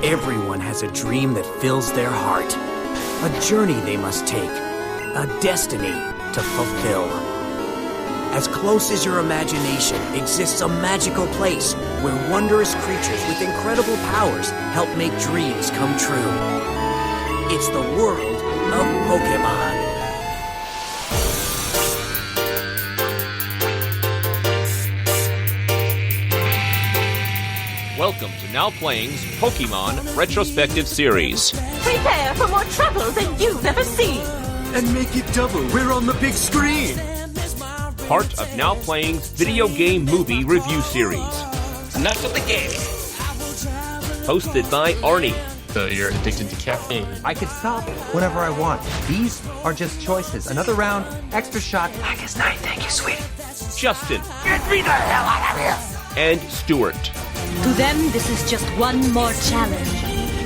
Everyone has a dream that fills their heart. A journey they must take. A destiny to fulfill. As close as your imagination exists a magical place where wondrous creatures with incredible powers help make dreams come true. It's the world of Pokémon. Welcome to Now Playing's Pokémon Retrospective Series. Prepare for more trouble than you've ever seen. And make it double, we're on the big screen! Part of Now Playing's Video Game Movie Review Series. Enough with the game. Hosted by Arnie. So you're addicted to caffeine. I could stop whenever I want. These are just choices. Another round, extra shot. Black as night, thank you, sweetie. Justin. Get me the hell out of here! And Stuart. To them, this is just one more challenge.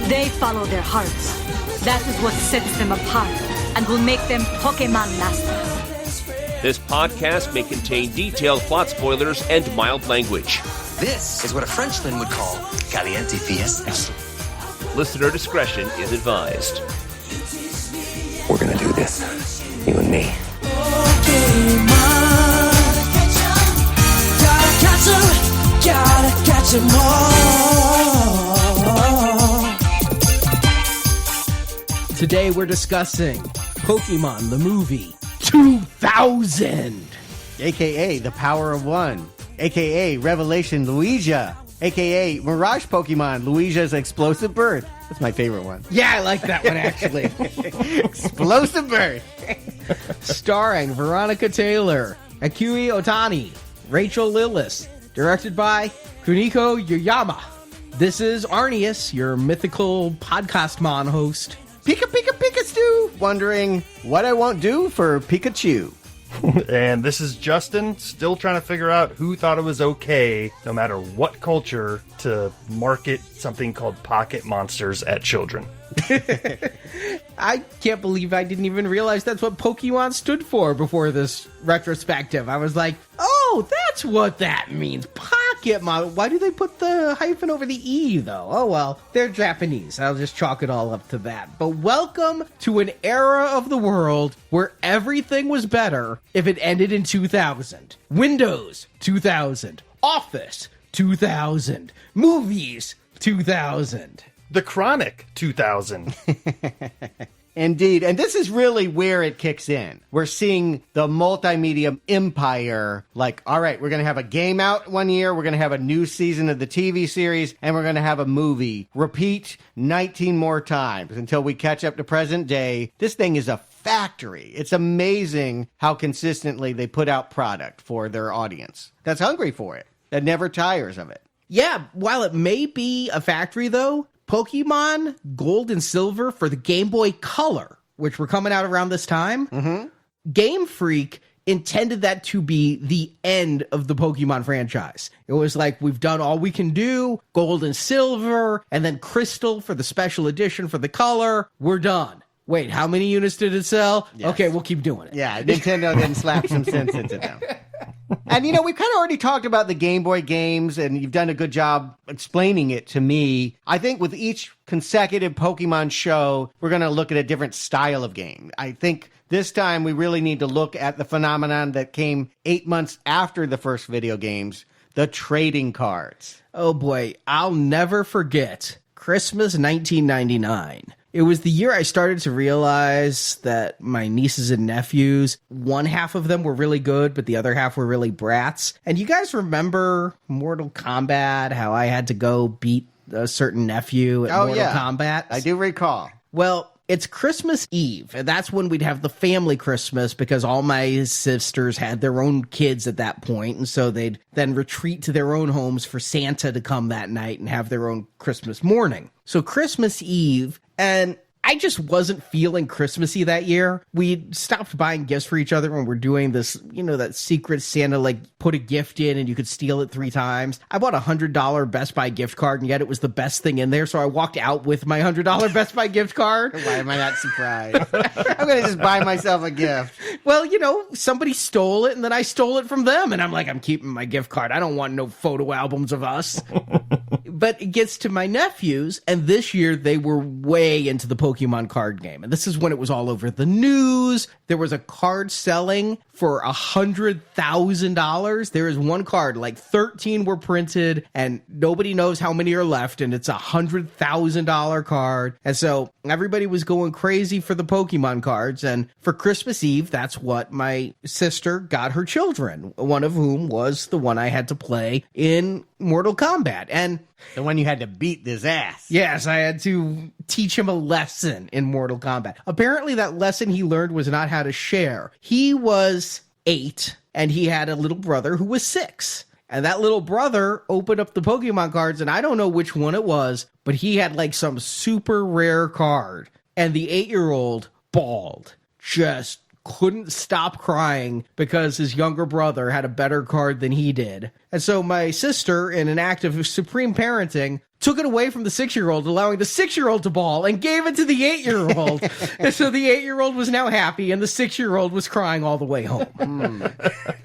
They follow their hearts. That is what sets them apart and will make them Pokémon masters. This podcast may contain detailed plot spoilers and mild language. This is what a Frenchman would call caliente fiesta. Listener discretion is advised. We're gonna do this, you and me. Gotta catch 'em all. Today we're discussing Pokémon the movie 2000, aka The Power of One, aka Revelation Lugia, aka Mirage Pokemon Luigia's Explosive Birth. That's my favorite one. Yeah, I like that one actually. Explosive Birth. Starring Veronica Taylor, Akui Otani, Rachel Lillis. Directed by Kuniko Yoyama. This is Arnius, your mythical podcastmon host. Pika Pika Pikachu! Wondering what I won't do for Pikachu. And this is Justin, still trying to figure out who thought it was okay, no matter what culture, to market something called pocket monsters at children. I can't believe I didn't even realize that's what Pokemon stood for before this retrospective. I was like, oh, that's what that means. Pocketmon. Why do they put the hyphen over the E, though? Oh, well, they're Japanese. I'll just chalk it all up to that. But welcome to an era of the world where everything was better if it ended in 2000. Windows, 2000. Office, 2000. Movies, 2000. The Chronic 2000. Indeed. And this is really where it kicks in. We're seeing the multimedia empire like, all right, we're going to have a game out one year. We're going to have a new season of the TV series, and we're going to have a movie. Repeat 19 more times until we catch up to present day. This thing is a factory. It's amazing how consistently they put out product for their audience that's hungry for it, that never tires of it. Yeah, while it may be a factory, though, Pokemon Gold and Silver for the Game Boy Color, which were coming out around this time, Game Freak intended that to be the end of the Pokemon franchise. It was like, we've done all we can do, Gold and Silver, and then Crystal for the special edition for the Color. We're done. Wait, how many units did it sell? Yes. Okay, we'll keep doing it. Yeah, Nintendo then slapped some sense into them. And, we've kind of already talked about the Game Boy games, and you've done a good job explaining it to me. I think with each consecutive Pokemon show, we're going to look at a different style of game. I think this time we really need to look at the phenomenon that came 8 months after the first video games, the trading cards. Oh boy, I'll never forget Christmas 1999. It was the year I started to realize that my nieces and nephews, one half of them were really good, but the other half were really brats. And you guys remember Mortal Kombat, how I had to go beat a certain nephew at Mortal Kombat? I do recall. Well, it's Christmas Eve, and that's when we'd have the family Christmas because all my sisters had their own kids at that point, and so they'd then retreat to their own homes for Santa to come that night and have their own Christmas morning. So Christmas Eve, and I just wasn't feeling Christmassy that year. We stopped buying gifts for each other when we're doing this, that secret Santa, like, put a gift in and you could steal it 3 times. I bought a $100 Best Buy gift card, and yet it was the best thing in there, so I walked out with my $100 Best Buy gift card. Why am I not surprised? I'm going to just buy myself a gift. Well, somebody stole it, and then I stole it from them, and I'm like, I'm keeping my gift card. I don't want no photo albums of us. But it gets to my nephews, and this year they were way into the Pokemon card game. And this is when it was all over the news. There was a card selling for $100,000. There is one card, like 13 were printed, and nobody knows how many are left, and it's $100,000 card. And so everybody was going crazy for the Pokemon cards. And for Christmas Eve, that's what my sister got her children, one of whom was the one I had to play in Mortal Kombat. And the one you had to beat his ass. Yes, I had to teach him a lesson in Mortal Kombat. Apparently that lesson he learned was not how to share. He was 8, and he had a little brother who was 6. And that little brother opened up the Pokemon cards, and I don't know which one it was, but he had like some super rare card. And the 8-year-old bawled, just couldn't stop crying because his younger brother had a better card than he did. And so my sister, in an act of supreme parenting, took it away from the 6-year-old, allowing the 6-year-old to bawl, and gave it to the 8-year-old. And so the 8-year-old was now happy, and the 6-year-old was crying all the way home.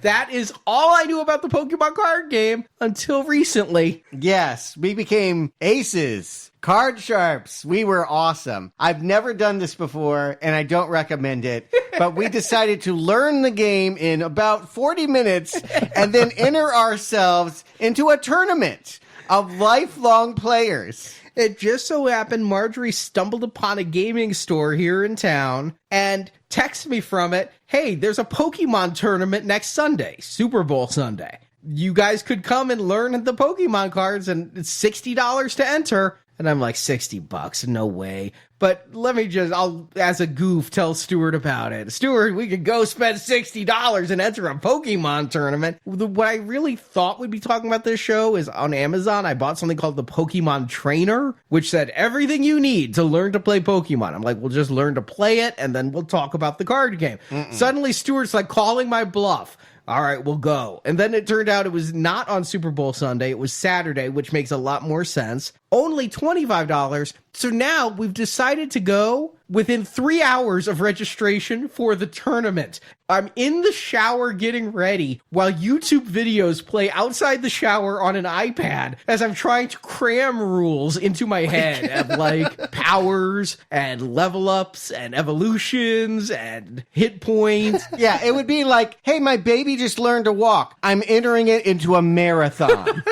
That is all I knew about the Pokemon card game until recently. Yes, we became aces. Card sharps. We were awesome. I've never done this before, and I don't recommend it, but we decided to learn the game in about 40 minutes and then enter ourselves into a tournament of lifelong players. It just so happened Marjorie stumbled upon a gaming store here in town and texted me from it, hey, there's a Pokemon tournament next Sunday, Super Bowl Sunday. You guys could come and learn the Pokemon cards, and it's $60 to enter. And I'm like, $60? No way. But let me I'll, as a goof, tell Stuart about it. Stuart, we could go spend $60 and enter a Pokemon tournament. What I really thought we'd be talking about this show is on Amazon, I bought something called the Pokemon Trainer, which said everything you need to learn to play Pokemon. I'm like, we'll just learn to play it, and then we'll talk about the card game. Suddenly, Stuart's like calling my bluff. All right, we'll go. And then it turned out it was not on Super Bowl Sunday. It was Saturday, which makes a lot more sense. Only $25. So now we've decided to go within 3 hours of registration for the tournament. I'm in the shower getting ready while YouTube videos play outside the shower on an iPad as I'm trying to cram rules into my head of like powers and level ups and evolutions and hit points. Yeah, it would be like, hey, my baby just learned to walk. I'm entering it into a marathon.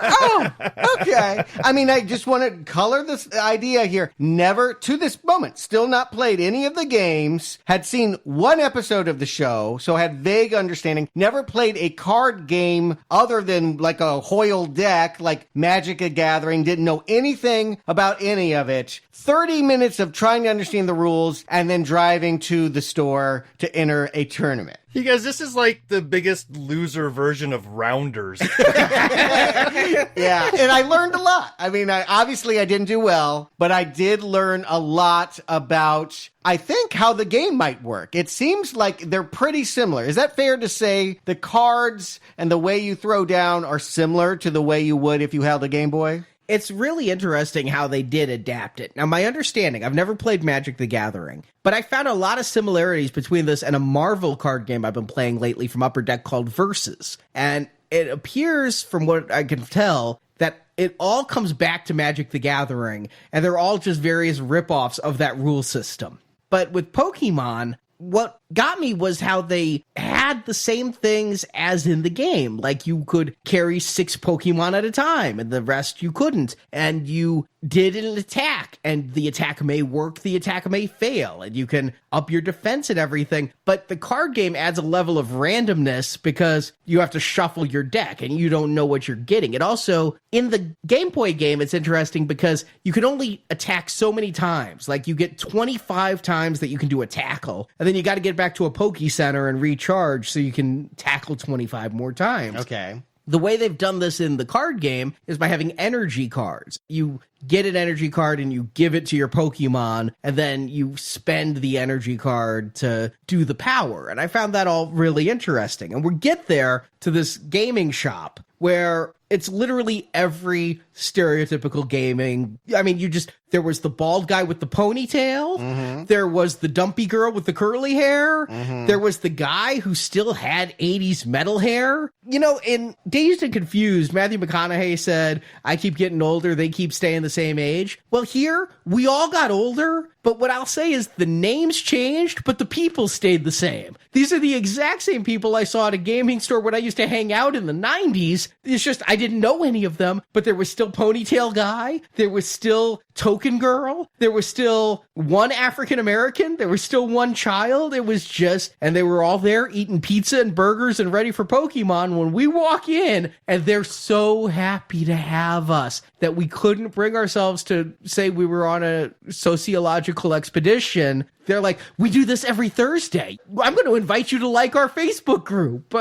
Oh, okay. I mean, I just want to color this idea here. Never, to this moment, still not played any of the games, had seen one episode of the show, so had vague understanding, never played a card game other than like a Hoyle deck, like Magic the Gathering, didn't know anything about any of it. 30 minutes of trying to understand the rules and then driving to the store to enter a tournament. You guys, this is like the biggest loser version of Rounders. Yeah, and I learned a lot. I mean, obviously I didn't do well, but I did learn a lot about, I think, how the game might work. It seems like they're pretty similar. Is that fair to say the cards and the way you throw down are similar to the way you would if you held a Game Boy? It's really interesting how they did adapt it. Now, my understanding, I've never played Magic the Gathering, but I found a lot of similarities between this and a Marvel card game I've been playing lately from Upper Deck called Versus. And it appears, from what I can tell, that it all comes back to Magic the Gathering, and they're all just various ripoffs of that rule system. But with Pokemon, what got me was how they had the same things as in the game. Like you could carry 6 Pokemon at a time and the rest you couldn't. And you did an attack and the attack may work, the attack may fail, and you can up your defense and everything. But the card game adds a level of randomness because you have to shuffle your deck and you don't know what you're getting. It also, in the Game Boy game, it's interesting because you can only attack so many times. Like you get 25 times that you can do a tackle, and then you got to get back to a Poke Center and recharge so you can tackle 25 more times. Okay. The way they've done this in the card game is by having energy cards. You get an energy card and you give it to your Pokemon, and then you spend the energy card to do the power. And I found that all really interesting. And we get there to this gaming shop, where it's literally every stereotypical gaming. I mean, there was the bald guy with the ponytail. There was the dumpy girl with the curly hair. There was the guy who still had 80s metal hair. In Dazed and Confused, Matthew McConaughey said, I keep getting older, they keep staying the same age. Well, here, we all got older, but what I'll say is the names changed, but the people stayed the same. These are the exact same people I saw at a gaming store when I used to hang out in the 90s. It's just, I didn't know any of them, but there was still Ponytail Guy. There was still Token Girl. There was still one African American. There was still one child. It was just, and they were all there eating pizza and burgers and ready for Pokemon when we walk in, and they're so happy to have us that we couldn't bring ourselves to say we were on a sociological expedition. They're like, we do this every Thursday. I'm going to invite you to like our Facebook group.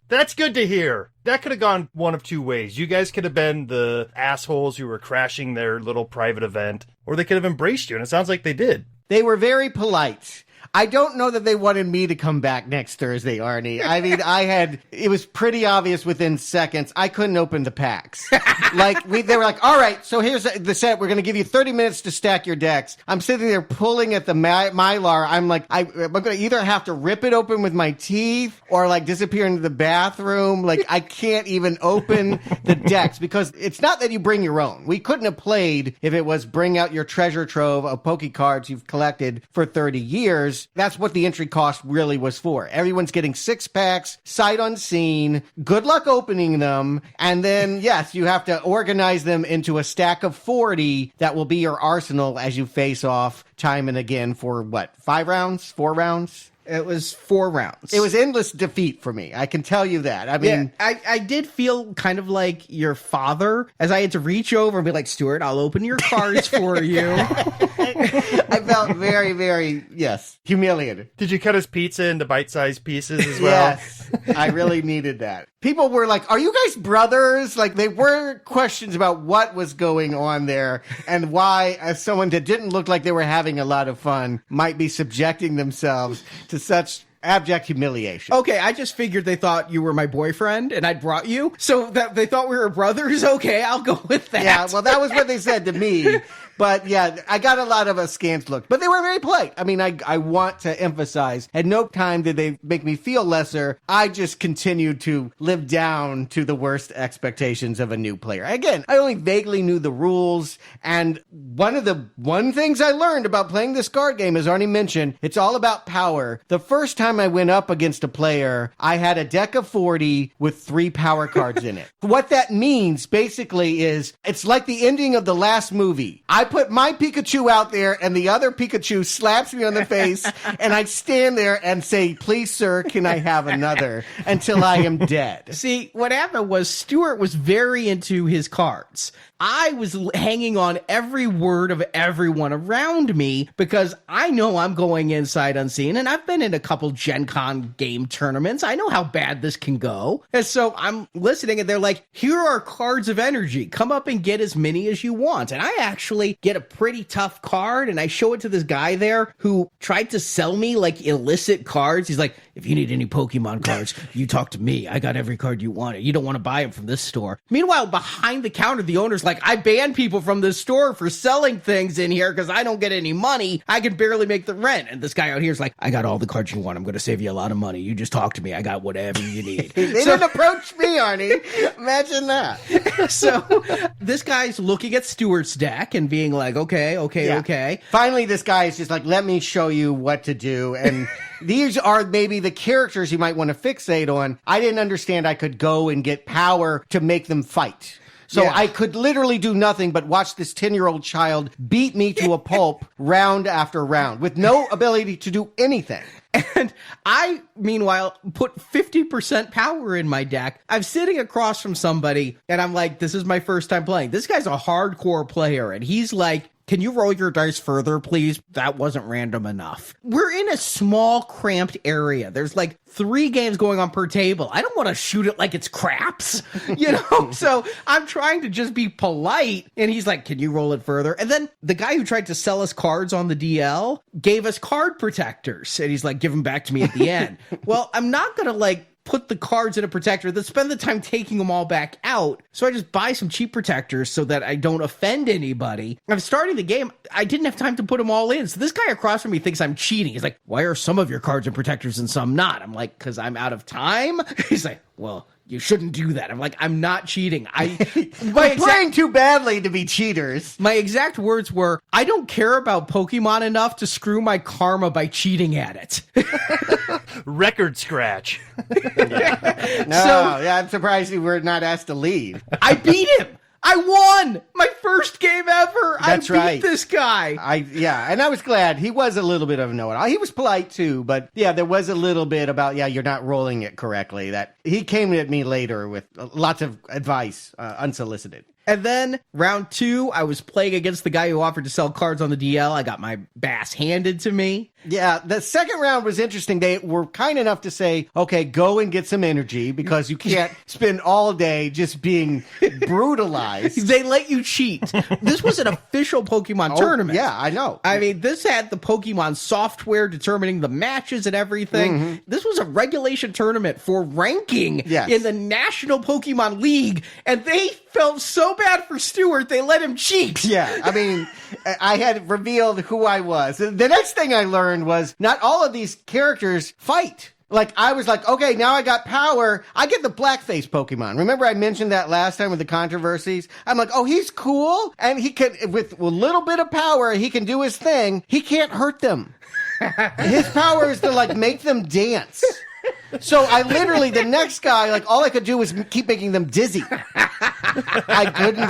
That's good to hear. That could have gone one of two ways. You guys could have been the assholes who were crashing their little private event, or they could have embraced you, and it sounds like they did. They were very polite. I don't know that they wanted me to come back next Thursday, Arnie. I mean, it was pretty obvious within seconds. I couldn't open the packs. They were like, all right, so here's the set. We're going to give you 30 minutes to stack your decks. I'm sitting there pulling at the Mylar. I'm like, I'm going to either have to rip it open with my teeth or disappear into the bathroom. I can't even open the decks because it's not that you bring your own. We couldn't have played if it was bring out your treasure trove of Poke cards you've collected for 30 years. That's what the entry cost really was for. Everyone's getting 6 packs, sight unseen. Good luck opening them. And then, yes, you have to organize them into a stack of 40 that will be your arsenal as you face off time and again for 5 rounds? 4 rounds? It was 4 rounds. It was endless defeat for me. I can tell you that. I mean, I did feel kind of like your father as I had to reach over and be like, Stuart, I'll open your cards for you. I felt very, very, humiliated. Did you cut his pizza into bite-sized pieces as well? Yes, I really needed that. People were like, are you guys brothers? They were questions about what was going on there and why, as someone that didn't look like they were having a lot of fun, might be subjecting themselves to such abject humiliation. Okay, I just figured they thought you were my boyfriend and I'd brought you. So that they thought we were brothers. Okay, I'll go with that. Yeah, well, that was what they said to me. But yeah, I got a lot of askance look. But they were very polite. I mean, I want to emphasize, at no time did they make me feel lesser. I just continued to live down to the worst expectations of a new player. Again, I only vaguely knew the rules. And one things I learned about playing this card game, as Arnie mentioned, it's all about power. The first time I went up against a player, I had a deck of 40 with 3 power cards in it. What that means basically is it's like the ending of the last movie. I put my Pikachu out there and the other Pikachu slaps me on the face and I stand there and say, please, sir, can I have another until I am dead? See, what happened was Stuart was very into his cards. I was hanging on every word of everyone around me because I know I'm going inside unseen, and I've been in a couple Gen Con game tournaments. I know how bad this can go. And so I'm listening, and they're like, here are cards of energy. Come up and get as many as you want. And I actually get a pretty tough card, and I show it to this guy there who tried to sell me illicit cards. He's like, if you need any Pokemon cards, you talk to me. I got every card you want. You don't want to buy them from this store. Meanwhile, behind the counter, the owner's like, I ban people from this store for selling things in here because I don't get any money. I can barely make the rent. And this guy out here is like, I got all the cards you want. I'm going to save you a lot of money. You just talk to me. I got whatever you need. They didn't approach me, Arnie. Imagine that. So this guy's looking at Stuart's deck and being like, okay. Finally, this guy is just like, let me show you what to do. And these are maybe the characters you might want to fixate on. I didn't understand I could go and get power to make them fight. So I could literally do nothing but watch this 10-year-old child beat me to a pulp round after round with no ability to do anything. And I, meanwhile, put 50% power in my deck. I'm sitting across from somebody, and I'm like, this is my first time playing. This guy's a hardcore player, and he's like, can you roll your dice further, please? That wasn't random enough. We're in a small, cramped area. There's 3 games going on per table. I don't want to shoot it like it's craps, So I'm trying to just be polite. And he's like, can you roll it further? And then the guy who tried to sell us cards on the DL gave us card protectors. And he's like, give them back to me at the end. Well, I'm not going to put the cards in a protector than spend the time taking them all back out. So I just buy some cheap protectors so that I don't offend anybody. I'm starting the game. I didn't have time to put them all in. So this guy across from me thinks I'm cheating. He's like, why are some of your cards in protectors and some not? I'm like, because I'm out of time. He's like, well, you shouldn't do that. I'm like, I'm not cheating. We're playing too badly to be cheaters. My exact words were, I don't care about Pokemon enough to screw my karma by cheating at it. Record scratch. I'm surprised you were not asked to leave. I beat him. I won my first game ever. That's I beat this guy. And I was glad. He was a little bit of a know-it-all. He was polite too, but yeah, there was a little bit about, you're not rolling it correctly. That he came at me later with lots of advice, unsolicited. And then round 2, I was playing against the guy who offered to sell cards on the DL. I got my bass handed to me. Yeah, the second round was interesting. They were kind enough to say, okay, go and get some energy because you can't spend all day just being brutalized. They let you cheat. This was an official Pokemon tournament. Yeah, I know. I mean, this had the Pokemon software determining the matches and everything. Mm-hmm. This was a regulation tournament for ranking in the National Pokemon League, and they felt so bad for Stuart, they let him cheat. Yeah, I mean, I had revealed who I was. The next thing I learned was not all of these characters fight. Like, I was like, okay, now I got power. I get the blackface Pokemon. Remember I mentioned that last time with the controversies? I'm like, oh, he's cool. And he can, with a little bit of power, he can do his thing. He can't hurt them. His power is to, like, make them dance. So I literally, the next guy, like, all I could do was keep making them dizzy. I couldn't,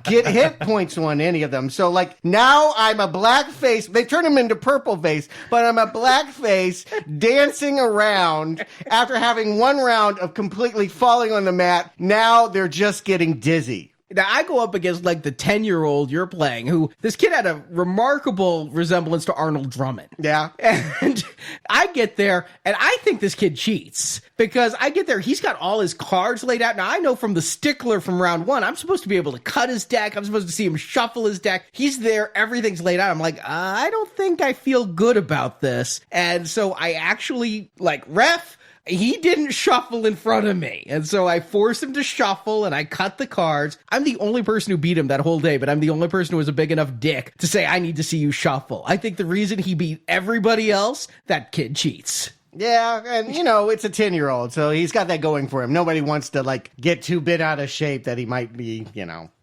get hit points on any of them. So, now I'm a black face. They turn him into purple face, but I'm a black face dancing around after having one round of completely falling on the mat. Now they're just getting dizzy. Now, I go up against, the 10-year-old you're playing, who, this kid had a remarkable resemblance to Arnold Drummond. Yeah. And I get there, and I think this kid cheats. Because I get there, he's got all his cards laid out. Now, I know from the stickler from round 1, I'm supposed to be able to cut his deck. I'm supposed to see him shuffle his deck. He's there, everything's laid out. I'm like, I don't think I feel good about this. And so I actually, ref, he didn't shuffle in front of me. And so I forced him to shuffle and I cut the cards. I'm the only person who beat him that whole day, but I'm the only person who was a big enough dick to say, I need to see you shuffle. I think the reason he beat everybody else, that kid cheats. Yeah, and, it's a 10-year-old, so he's got that going for him. Nobody wants to, get too bent out of shape that he might be,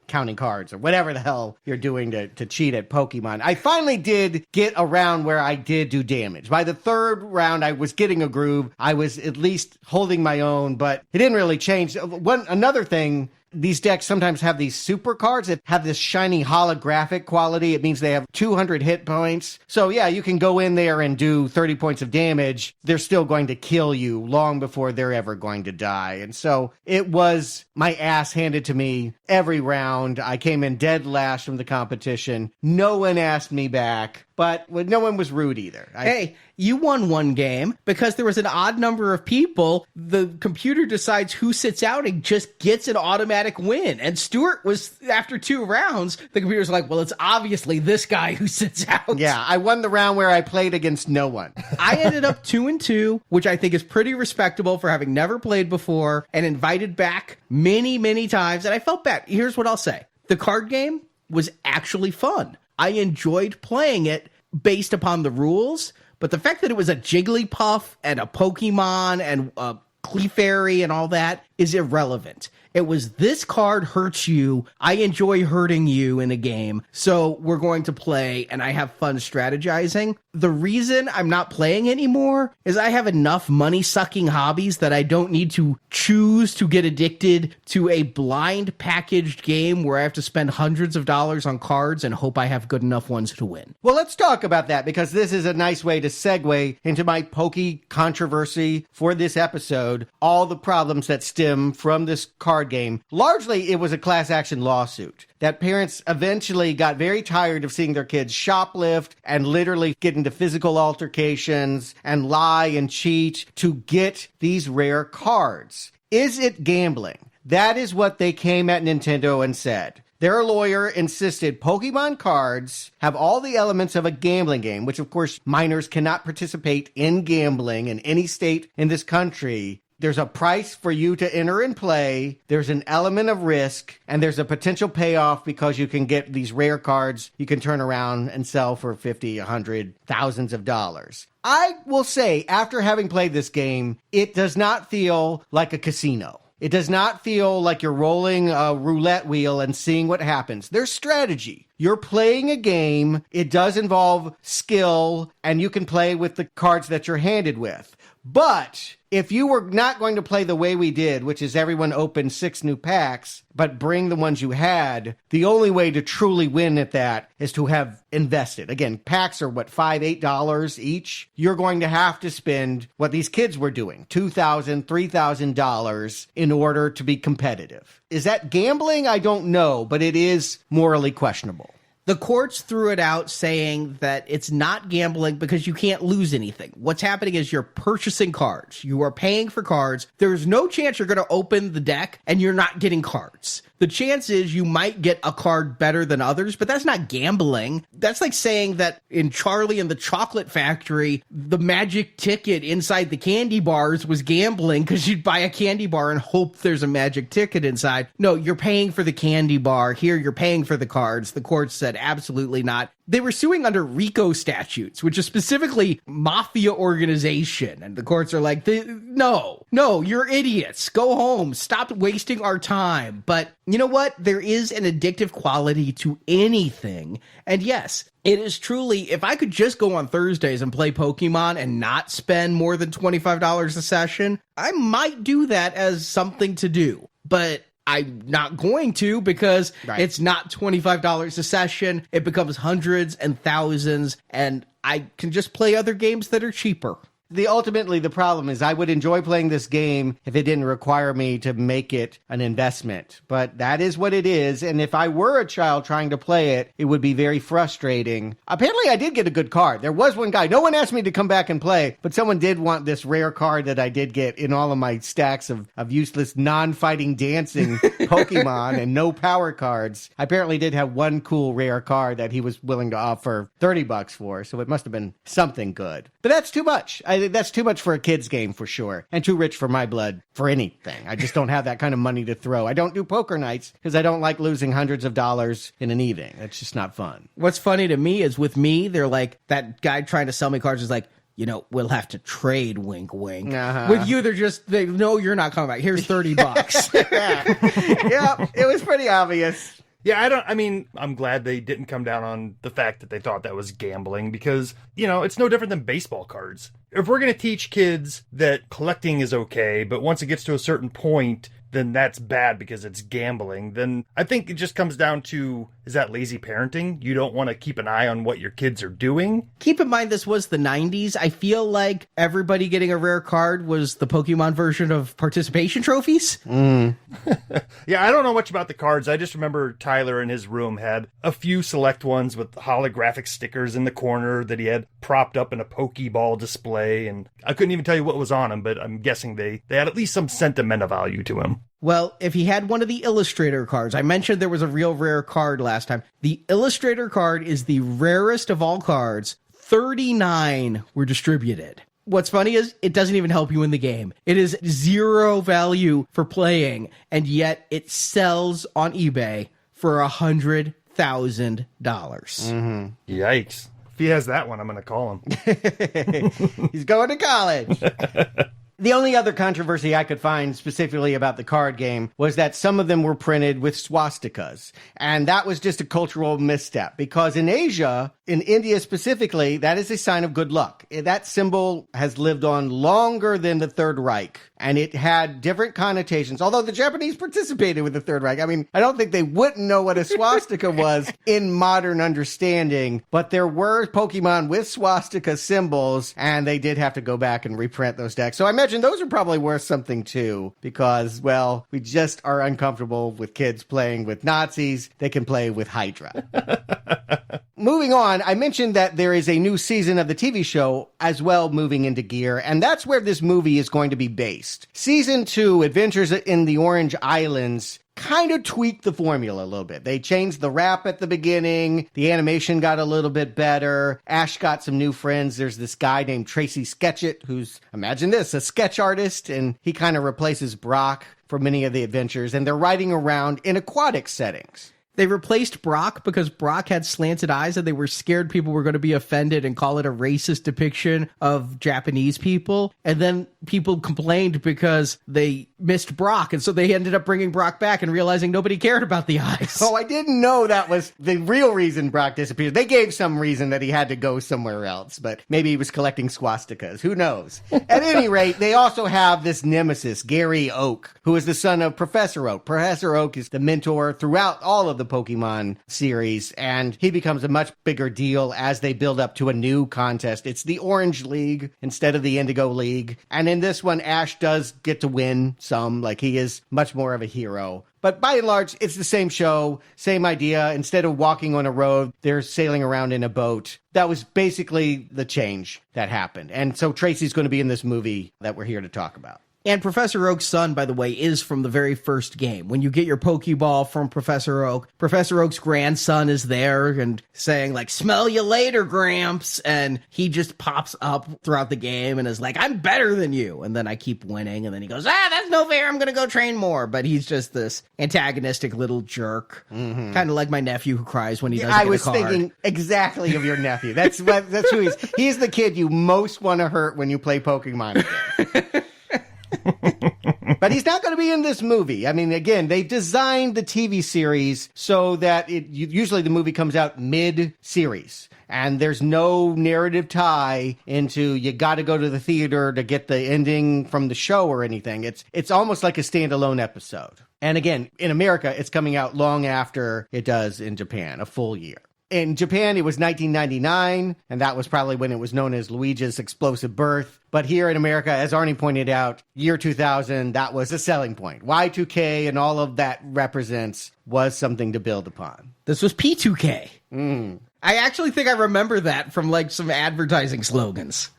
counting cards or whatever the hell you're doing to cheat at Pokemon. I finally did get a round where I did do damage. By the third round, I was getting a groove. I was at least holding my own, but it didn't really change. Another thing, these decks sometimes have these super cards that have this shiny holographic quality. It means they have 200 hit points. So yeah, you can go in there and do 30 points of damage. They're still going to kill you long before they're ever going to die. And so it was my ass handed to me every round. I came in dead last from the competition. No one asked me back, but no one was rude either. Hey, you won one game because there was an odd number of people. The computer decides who sits out and just gets an automatic win. And Stuart was, after 2 rounds, the computer's like, well, it's obviously this guy who sits out. Yeah, I won the round where I played against no one. I ended up 2-2, which I think is pretty respectable for having never played before and invited back many, many times. And I felt bad. Here's what I'll say. The card game was actually fun. I enjoyed playing it based upon the rules. But the fact that it was a Jigglypuff and a Pokemon and a Clefairy and all that is irrelevant. It was, this card hurts you. I enjoy hurting you in a game. So we're going to play and I have fun strategizing. The reason I'm not playing anymore is I have enough money-sucking hobbies that I don't need to choose to get addicted to a blind packaged game where I have to spend hundreds of dollars on cards and hope I have good enough ones to win. Well, let's talk about that because this is a nice way to segue into my Poke controversy for this episode. All the problems that stem from this card game. Largely, it was a class action lawsuit that parents eventually got very tired of seeing their kids shoplift and literally get into physical altercations and lie and cheat to get these rare cards. Is it gambling? That is what they came at Nintendo and said. Their lawyer insisted Pokemon cards have all the elements of a gambling game, which of course minors cannot participate in gambling in any state in this country. There's a price for you to enter and play. There's an element of risk, and there's a potential payoff because you can get these rare cards you can turn around and sell for 50, 100, thousands of dollars. I will say, after having played this game, it does not feel like a casino. It does not feel like you're rolling a roulette wheel and seeing what happens. There's strategy. You're playing a game. It does involve skill, and you can play with the cards that you're handed with. But if you were not going to play the way we did, which is everyone open 6 new packs, but bring the ones you had, the only way to truly win at that is to have invested. Again, packs are what, $5, $8 each? You're going to have to spend what these kids were doing, $2,000, $3,000 in order to be competitive. Is that gambling? I don't know, but it is morally questionable. The courts threw it out saying that it's not gambling because you can't lose anything. What's happening is you're purchasing cards. You are paying for cards. There's no chance you're going to open the deck and you're not getting cards. The chance is you might get a card better than others, but that's not gambling. That's like saying that in Charlie and the Chocolate Factory, the magic ticket inside the candy bars was gambling because you'd buy a candy bar and hope there's a magic ticket inside. No, you're paying for the candy bar. Here, you're paying for the cards. The court said absolutely not. They were suing under RICO statutes, which is specifically mafia organization. And the courts are like, no, you're idiots. Go home. Stop wasting our time. But you know what? There is an addictive quality to anything. And yes, it is truly, if I could just go on Thursdays and play Pokemon and not spend more than $25 a session, I might do that as something to do. But I'm not going to because It's not $25 a session. It becomes hundreds and thousands, and I can just play other games that are cheaper. Ultimately, the problem is I would enjoy playing this game if it didn't require me to make it an investment. But that is what it is. And if I were a child trying to play it, it would be very frustrating. Apparently, I did get a good card. There was one guy. No one asked me to come back and play, but someone did want this rare card that I did get in all of my stacks of useless non-fighting dancing Pokemon and no power cards. I apparently did have one cool rare card that he was willing to offer $30 for, so it must have been something good. But that's too much. That's too much for a kid's game for sure, and too rich for my blood for anything. I just don't have that kind of money to throw. I don't do poker nights because I don't like losing hundreds of dollars in an evening. It's just not fun. What's funny to me is with me, they're like, that guy trying to sell me cards is like, we'll have to trade, wink, wink. Uh-huh. With you, they know you're not coming back. Here's $30. Yeah, it was pretty obvious. Yeah, I'm glad they didn't come down on the fact that they thought that was gambling because, it's no different than baseball cards. If we're going to teach kids that collecting is okay, but once it gets to a certain point, then that's bad because it's gambling, then I think it just comes down to, is that lazy parenting? You don't want to keep an eye on what your kids are doing? Keep in mind, this was the 90s. I feel like everybody getting a rare card was the Pokemon version of participation trophies. Yeah, I don't know much about the cards. I just remember Tyler in his room had a few select ones with holographic stickers in the corner that he had propped up in a Pokeball display, and I couldn't even tell you what was on them, but I'm guessing they had at least some sentimental value to him. Well, if he had one of the Illustrator cards, I mentioned there was a real rare card last time. The Illustrator card is the rarest of all cards. 39 were distributed. What's funny is it doesn't even help you in the game. It is zero value for playing, and yet it sells on eBay for $100,000. Mm-hmm. Yikes. If he has that one, I'm going to call him. He's going to college. The only other controversy I could find specifically about the card game was that some of them were printed with swastikas. And that was just a cultural misstep because in Asia, in India specifically, that is a sign of good luck. That symbol has lived on longer than the Third Reich, and it had different connotations. Although the Japanese participated with the Third Reich. I don't think they wouldn't know what a swastika was in modern understanding, but there were Pokemon with swastika symbols, and they did have to go back and reprint those decks. So I imagine those are probably worth something too, because, well, we just are uncomfortable with kids playing with Nazis. They can play with Hydra. Moving on, I mentioned that there is a new season of the TV show as well moving into gear, and that's where this movie is going to be based. Season 2, Adventures in the Orange Islands, kind of tweaked the formula a little bit. They changed the rap at the beginning. The animation got a little bit better. Ash got some new friends. There's this guy named Tracy Sketchit, who's, imagine this, a sketch artist, and he kind of replaces Brock for many of the adventures, and they're riding around in aquatic settings. They replaced Brock because Brock had slanted eyes and they were scared people were going to be offended and call it a racist depiction of Japanese people. And then people complained because they missed Brock. And so they ended up bringing Brock back and realizing nobody cared about the eyes. Oh, I didn't know that was the real reason Brock disappeared. They gave some reason that he had to go somewhere else, but maybe he was collecting swastikas. Who knows? At any rate, they also have this nemesis, Gary Oak, who is the son of Professor Oak. Professor Oak is the mentor throughout all of the Pokemon series, and he becomes a much bigger deal as they build up to a new contest. It's the Orange League instead of the Indigo League. And in this one, Ash does get to win some, like he is much more of a hero. But by and large, it's the same show, same idea. Instead of walking on a road, they're sailing around in a boat. That was basically the change that happened. And so Tracy's going to be in this movie that we're here to talk about. And Professor Oak's son, by the way, is from the very first game. When you get your Pokeball from Professor Oak's grandson is there and saying, like, smell you later, Gramps. And he just pops up throughout the game and is like, I'm better than you. And then I keep winning. And then he goes, that's no fair. I'm going to go train more. But he's just this antagonistic little jerk. Mm-hmm. Kind of like my nephew who cries when he doesn't get a card. I was thinking exactly of your nephew. That's who he is. He's the kid you most want to hurt when you play Pokemon again. But he's not going to be in this movie. I mean, again, they designed the TV series so that usually the movie comes out mid-series. And there's no narrative tie into you got to go to the theater to get the ending from the show or anything. It's almost like a standalone episode. And again, in America, it's coming out long after it does in Japan, a full year. In Japan, it was 1999, and that was probably when it was known as Luigi's explosive birth. But here in America, as Arnie pointed out, year 2000, that was a selling point. Y2K and all of that represents was something to build upon. This was P2K. I actually think I remember that from like some advertising slogans.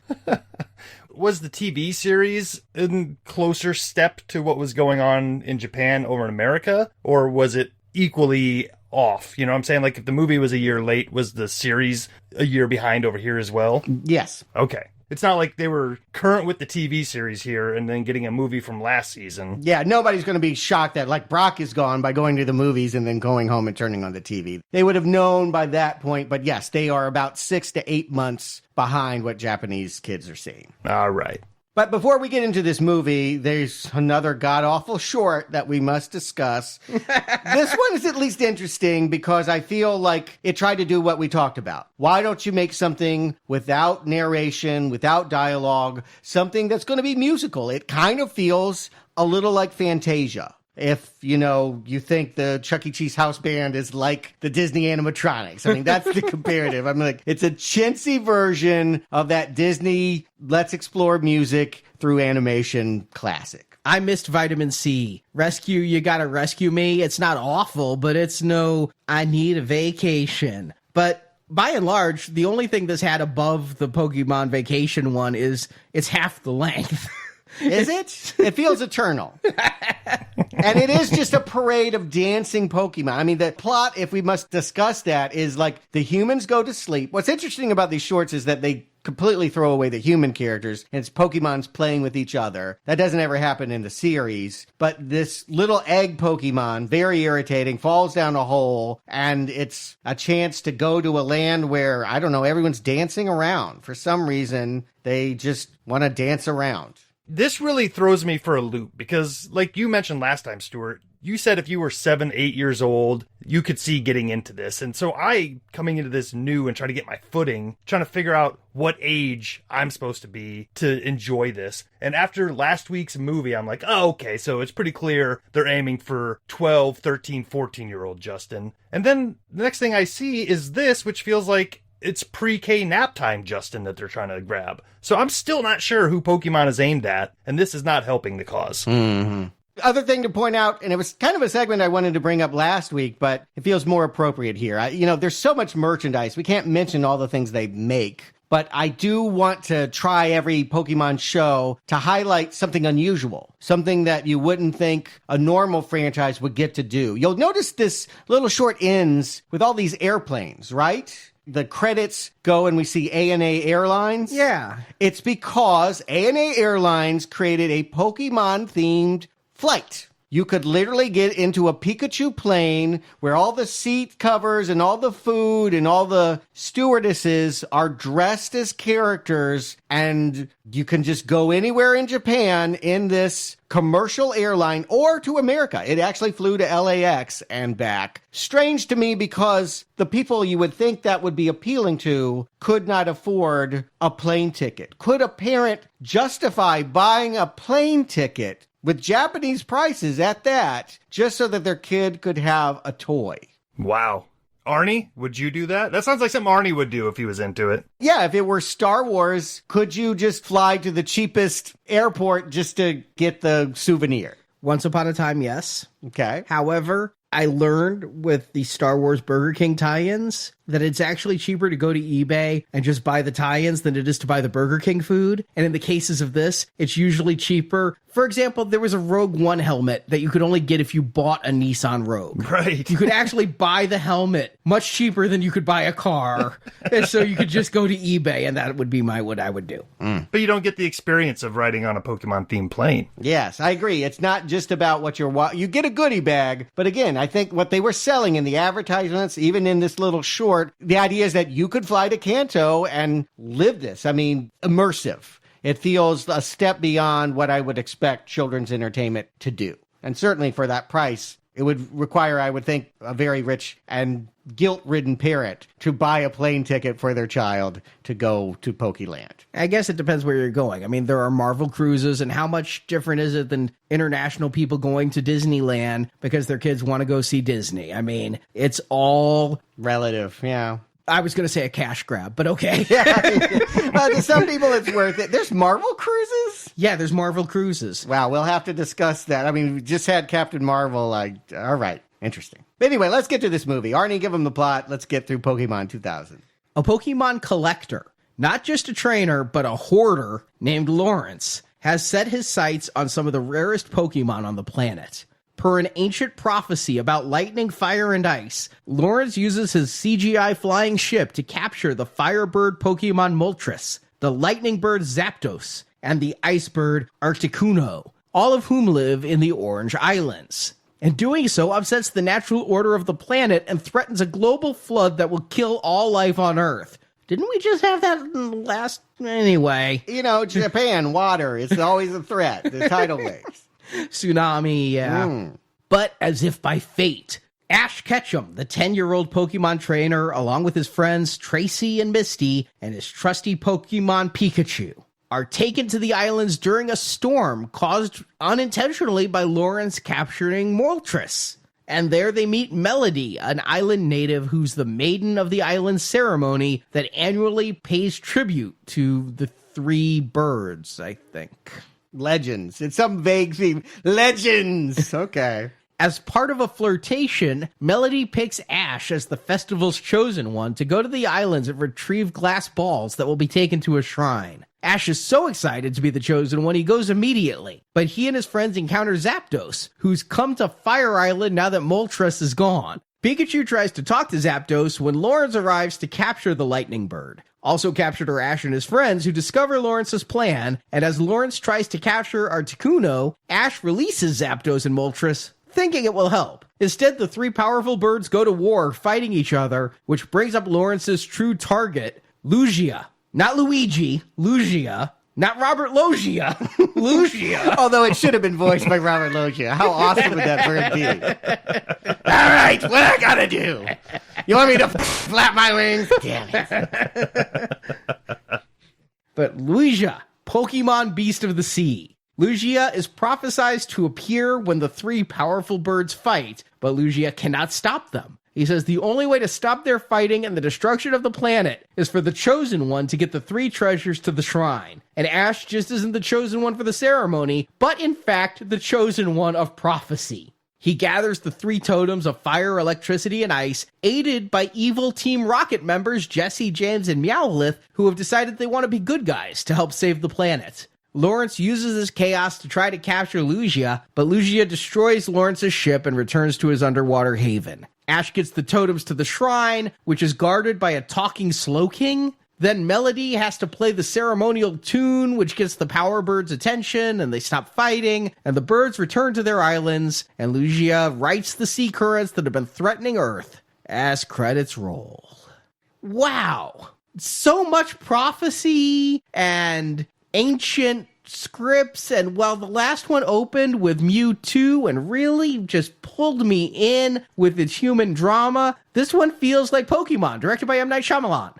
Was the TV series in closer step to what was going on in Japan over in America? Or was it equally off? You know what I'm saying? Like if the movie was a year late, was the series a year behind over here as well? Yes. Okay. It's not like they were current with the TV series here and then getting a movie from last season. Yeah, nobody's going to be shocked that like Brock is gone by going to the movies and then going home and turning on the TV. They would have known by that point, but yes, they are about 6 to 8 months behind what Japanese kids are seeing. All right. But before we get into this movie, there's another god-awful short that we must discuss. This one is at least interesting because I feel like it tried to do what we talked about. Why don't you make something without narration, without dialogue, something that's going to be musical? It kind of feels a little like Fantasia. If, you think the Chuck E. Cheese house band is like the Disney animatronics. I mean, that's the comparative. I'm like, it's a chintzy version of that Disney Let's Explore music through animation classic. I missed Vitamin C. Rescue, you gotta rescue me. It's not awful, but it's no, I need a vacation. But by and large, the only thing that's had above the Pokemon Vacation one is it's half the length. Is it? It feels eternal. And it is just a parade of dancing Pokemon. I mean, the plot, if we must discuss that, is like the humans go to sleep. What's interesting about these shorts is that they completely throw away the human characters, and it's Pokemon's playing with each other. That doesn't ever happen in the series. But this little egg Pokemon, very irritating, falls down a hole, and it's a chance to go to a land where, I don't know, everyone's dancing around. For some reason, they just want to dance around. This really throws me for a loop because, like you mentioned last time, Stuart, you said if you were 7, 8 years old, you could see getting into this. And so coming into this new and trying to get my footing, trying to figure out what age I'm supposed to be to enjoy this. And after last week's movie, I'm like, oh, okay, so it's pretty clear they're aiming for 12, 13, 14-year-old Justin. And then the next thing I see is this, which feels like it's pre-K nap time Justin that they're trying to grab. So I'm still not sure who Pokemon is aimed at, and this is not helping the cause. Mm-hmm. Other thing to point out, and it was kind of a segment I wanted to bring up last week, but it feels more appropriate here. There's so much merchandise. We can't mention all the things they make, but I do want to try every Pokemon show to highlight something unusual, something that you wouldn't think a normal franchise would get to do. You'll notice this little short ends with all these airplanes, right? The credits go and we see ANA Airlines. Yeah. It's because ANA Airlines created a Pokemon-themed flight. You could literally get into a Pikachu plane where all the seat covers and all the food and all the stewardesses are dressed as characters, and you can just go anywhere in Japan in this commercial airline or to America. It actually flew to LAX and back. Strange to me because the people you would think that would be appealing to could not afford a plane ticket. Could a parent justify buying a plane ticket with Japanese prices at that, just so that their kid could have a toy? Wow. Arnie, would you do that? That sounds like something Arnie would do if he was into it. Yeah, if it were Star Wars, could you just fly to the cheapest airport just to get the souvenir? Once upon a time, yes. Okay. However, I learned with the Star Wars Burger King tie-ins that it's actually cheaper to go to eBay and just buy the tie-ins than it is to buy the Burger King food. And in the cases of this, it's usually cheaper. For example, there was a Rogue One helmet that you could only get if you bought a Nissan Rogue. Right. You could actually buy the helmet much cheaper than you could buy a car. And so you could just go to eBay, and that would be what I would do. But you don't get the experience of riding on a Pokemon-themed plane. Yes, I agree. It's not just about what you get a goodie bag. But again, I think what they were selling in the advertisements, even in this little short, the idea is that you could fly to Kanto and live this. I mean, immersive. It feels a step beyond what I would expect children's entertainment to do. And certainly for that price, it would require, I would think, a very rich and guilt-ridden parent to buy a plane ticket for their child to go to Pokeland. I guess it depends where you're going. I mean, there are Marvel cruises, and how much different is it than international people going to Disneyland because their kids want to go see Disney? I mean, it's all relative, yeah. I was going to say a cash grab, but okay. To some people, it's worth it. There's Marvel cruises? Yeah, there's Marvel cruises. Wow, we'll have to discuss that. I mean, we just had Captain Marvel. All right, interesting. But anyway, let's get to this movie. Arnie, give him the plot. Let's get through Pokemon 2000. A Pokemon collector, not just a trainer, but a hoarder named Lawrence, has set his sights on some of the rarest Pokemon on the planet. Per an ancient prophecy about lightning, fire, and ice, Lawrence uses his CGI flying ship to capture the Firebird Pokemon Moltres, the Lightning Bird Zapdos, and the Ice Bird Articuno, all of whom live in the Orange Islands. And doing so upsets the natural order of the planet and threatens a global flood that will kill all life on Earth. Didn't we just have that in the last... Anyway. You know, Japan, water, it's always a threat. The tidal waves. Tsunami, yeah. But as if by fate, Ash Ketchum, the 10-year-old Pokemon trainer, along with his friends Tracy and Misty, and his trusty Pokemon Pikachu, are taken to the islands during a storm caused unintentionally by Lawrence capturing Moltres. And there they meet Melody, an island native who's the maiden of the island ceremony that annually pays tribute to the three birds, I think. Legends. It's some vague theme. Legends. Okay. As part of a flirtation, Melody picks Ash as the festival's chosen one to go to the islands and retrieve glass balls that will be taken to a shrine. Ash is so excited to be the chosen one, he goes immediately. But he and his friends encounter Zapdos, who's come to Fire Island now that Moltres is gone. Pikachu tries to talk to Zapdos when Lawrence arrives to capture the Lightning Bird. Also captured are Ash and his friends, who discover Lawrence's plan, and as Lawrence tries to capture Articuno, Ash releases Zapdos and Moltres, thinking it will help. Instead, the three powerful birds go to war, fighting each other, which brings up Lawrence's true target, Lugia. Not Luigi, Lugia. Not Robert Loggia, Lugia. Although it should have been voiced by Robert Loggia. How awesome would that bird be? All right, what I gotta do? You want me to flap my wings? Damn it. But Lugia, Pokemon Beast of the Sea. Lugia is prophesized to appear when the three powerful birds fight, but Lugia cannot stop them. He says the only way to stop their fighting and the destruction of the planet is for the Chosen One to get the three treasures to the shrine. And Ash just isn't the Chosen One for the ceremony, but in fact the Chosen One of prophecy. He gathers the 3 totems of fire, electricity, and ice, aided by evil Team Rocket members Jesse, James, and Meowlith, who have decided they want to be good guys to help save the planet. Lawrence uses this chaos to try to capture Lugia, but Lugia destroys Lawrence's ship and returns to his underwater haven. Ash gets the totems to the shrine, which is guarded by a talking Slowking. Then Melody has to play the ceremonial tune, which gets the Power Birds' attention, and they stop fighting, and the birds return to their islands, and Lugia rights the sea currents that have been threatening Earth, as credits roll. Wow! So much prophecy, and ancient scripts, and well, the last one opened with Mewtwo and really just pulled me in with its human drama. This one feels like Pokemon, directed by M. Night Shyamalan.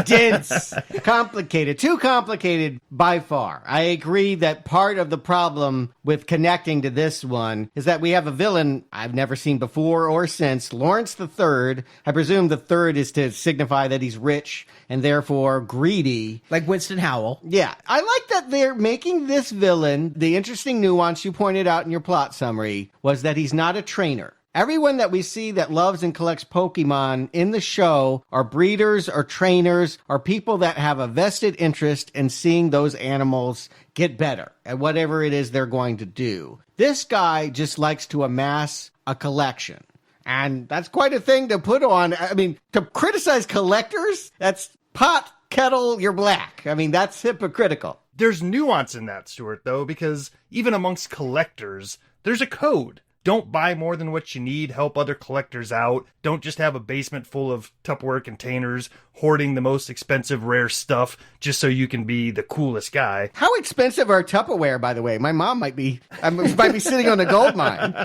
Dense, complicated, too complicated by far. I agree that part of the problem with connecting to this one is that we have a villain I've never seen before or since, Lawrence III. I presume the third is to signify that he's rich and therefore greedy. Like Winston Howell. Yeah. I like that they're making this villain. The interesting nuance you pointed out in your plot summary was that he's not a trainer. Everyone that we see that loves and collects Pokemon in the show are breeders or trainers or people that have a vested interest in seeing those animals get better at whatever it is they're going to do. This guy just likes to amass a collection. And that's quite a thing to put on. I mean, to criticize collectors, that's pot, kettle, you're black. I mean, that's hypocritical. There's nuance in that, Stuart, though, because even amongst collectors, there's a code. Don't buy more than what you need. Help other collectors out. Don't just have a basement full of Tupperware containers hoarding the most expensive rare stuff just so you can be the coolest guy. How expensive are Tupperware, by the way? My mom might be sitting on a gold mine.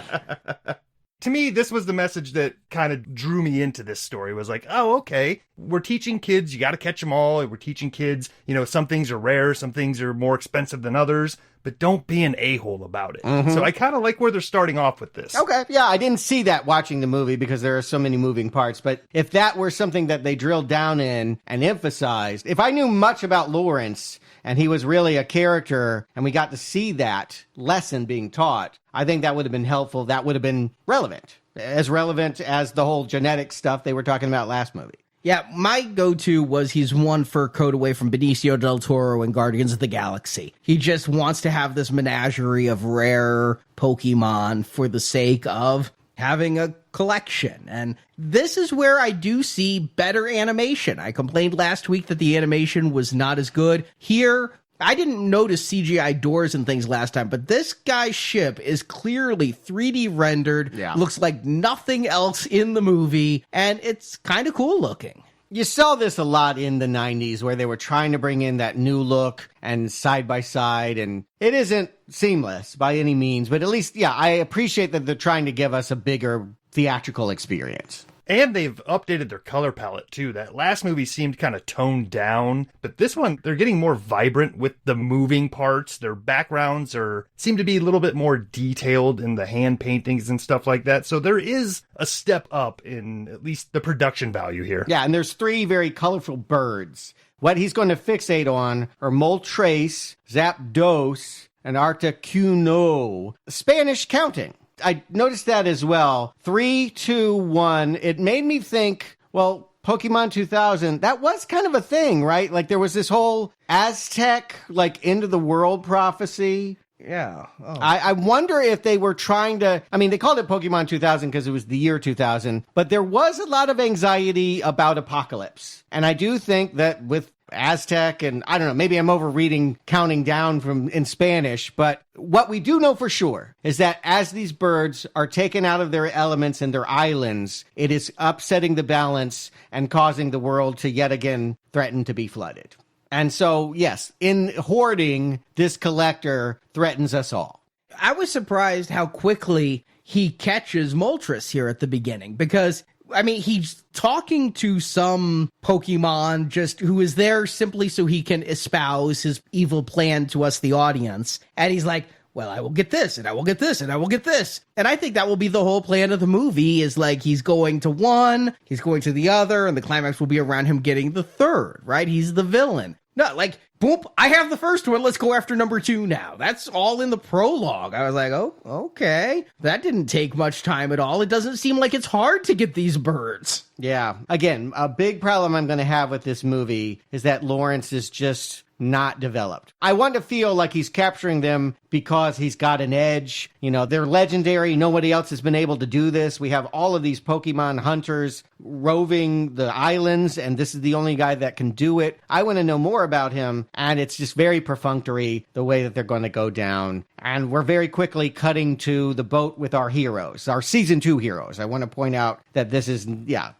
To me, this was the message that kind of drew me into this story, was like, oh, okay, we're teaching kids, you got to catch them all. We're teaching kids, some things are rare, some things are more expensive than others, but don't be an a-hole about it. Mm-hmm. So I kind of like where they're starting off with this. Okay, yeah, I didn't see that watching the movie because there are so many moving parts, but if that were something that they drilled down in and emphasized, if I knew much about Lawrence and he was really a character and we got to see that lesson being taught, I think that would have been helpful. That would have been relevant as the whole genetic stuff they were talking about last movie. Yeah, my go-to was he's one fur coat away from Benicio del Toro in Guardians of the Galaxy. He just wants to have this menagerie of rare Pokemon for the sake of having a collection. And this is where I do see better animation. I complained last week that the animation was not as good. Here, I didn't notice CGI doors and things last time, but this guy's ship is clearly 3D rendered, looks like nothing else in the movie, and it's kind of cool looking. You saw this a lot in the 90s where they were trying to bring in that new look and side by side, and it isn't seamless by any means, but at least, I appreciate that they're trying to give us a bigger theatrical experience. And they've updated their color palette, too. That last movie seemed kind of toned down, but this one, they're getting more vibrant with the moving parts. Their backgrounds seem to be a little bit more detailed in the hand paintings and stuff like that. So there is a step up in at least the production value here. Yeah, and there's 3 very colorful birds. What he's going to fixate on are Moltres, Zapdos, and Articuno. Spanish counting. I noticed that as well. 3, 2, 1. It made me think, well, Pokemon 2000, that was kind of a thing, right? Like there was this whole Aztec, end of the world prophecy. Yeah. Oh. I wonder if they were trying to, they called it Pokemon 2000 because it was the year 2000, but there was a lot of anxiety about apocalypse. And I do think that with Aztec, and I don't know, maybe I'm overreading counting down in Spanish, but what we do know for sure is that as these birds are taken out of their elements and their islands, it is upsetting the balance and causing the world to yet again threaten to be flooded. And so, yes, in hoarding, this collector threatens us all. I was surprised how quickly he catches Moltres here at the beginning, because he's talking to some Pokemon just who is there simply so he can espouse his evil plan to us, the audience. And he's like, well, I will get this, and I will get this, and I will get this. And I think that will be the whole plan of the movie, is he's going to one, he's going to the other, and the climax will be around him getting the third, right? He's the villain. No, like, boom, I have the first one. Let's go after number 2 now. That's all in the prologue. I was like, oh, okay. That didn't take much time at all. It doesn't seem like it's hard to get these birds. Yeah. Again, a big problem I'm going to have with this movie is that Lawrence is just not developed. I want to feel like he's capturing them because he's got an edge. You know, they're legendary. Nobody else has been able to do this. We have all of these Pokemon hunters roving the islands, and this is the only guy that can do it. I want to know more about him, and it's just very perfunctory the way that they're going to go down. And we're very quickly cutting to the boat with our heroes, our season 2 heroes. I want to point out that this is,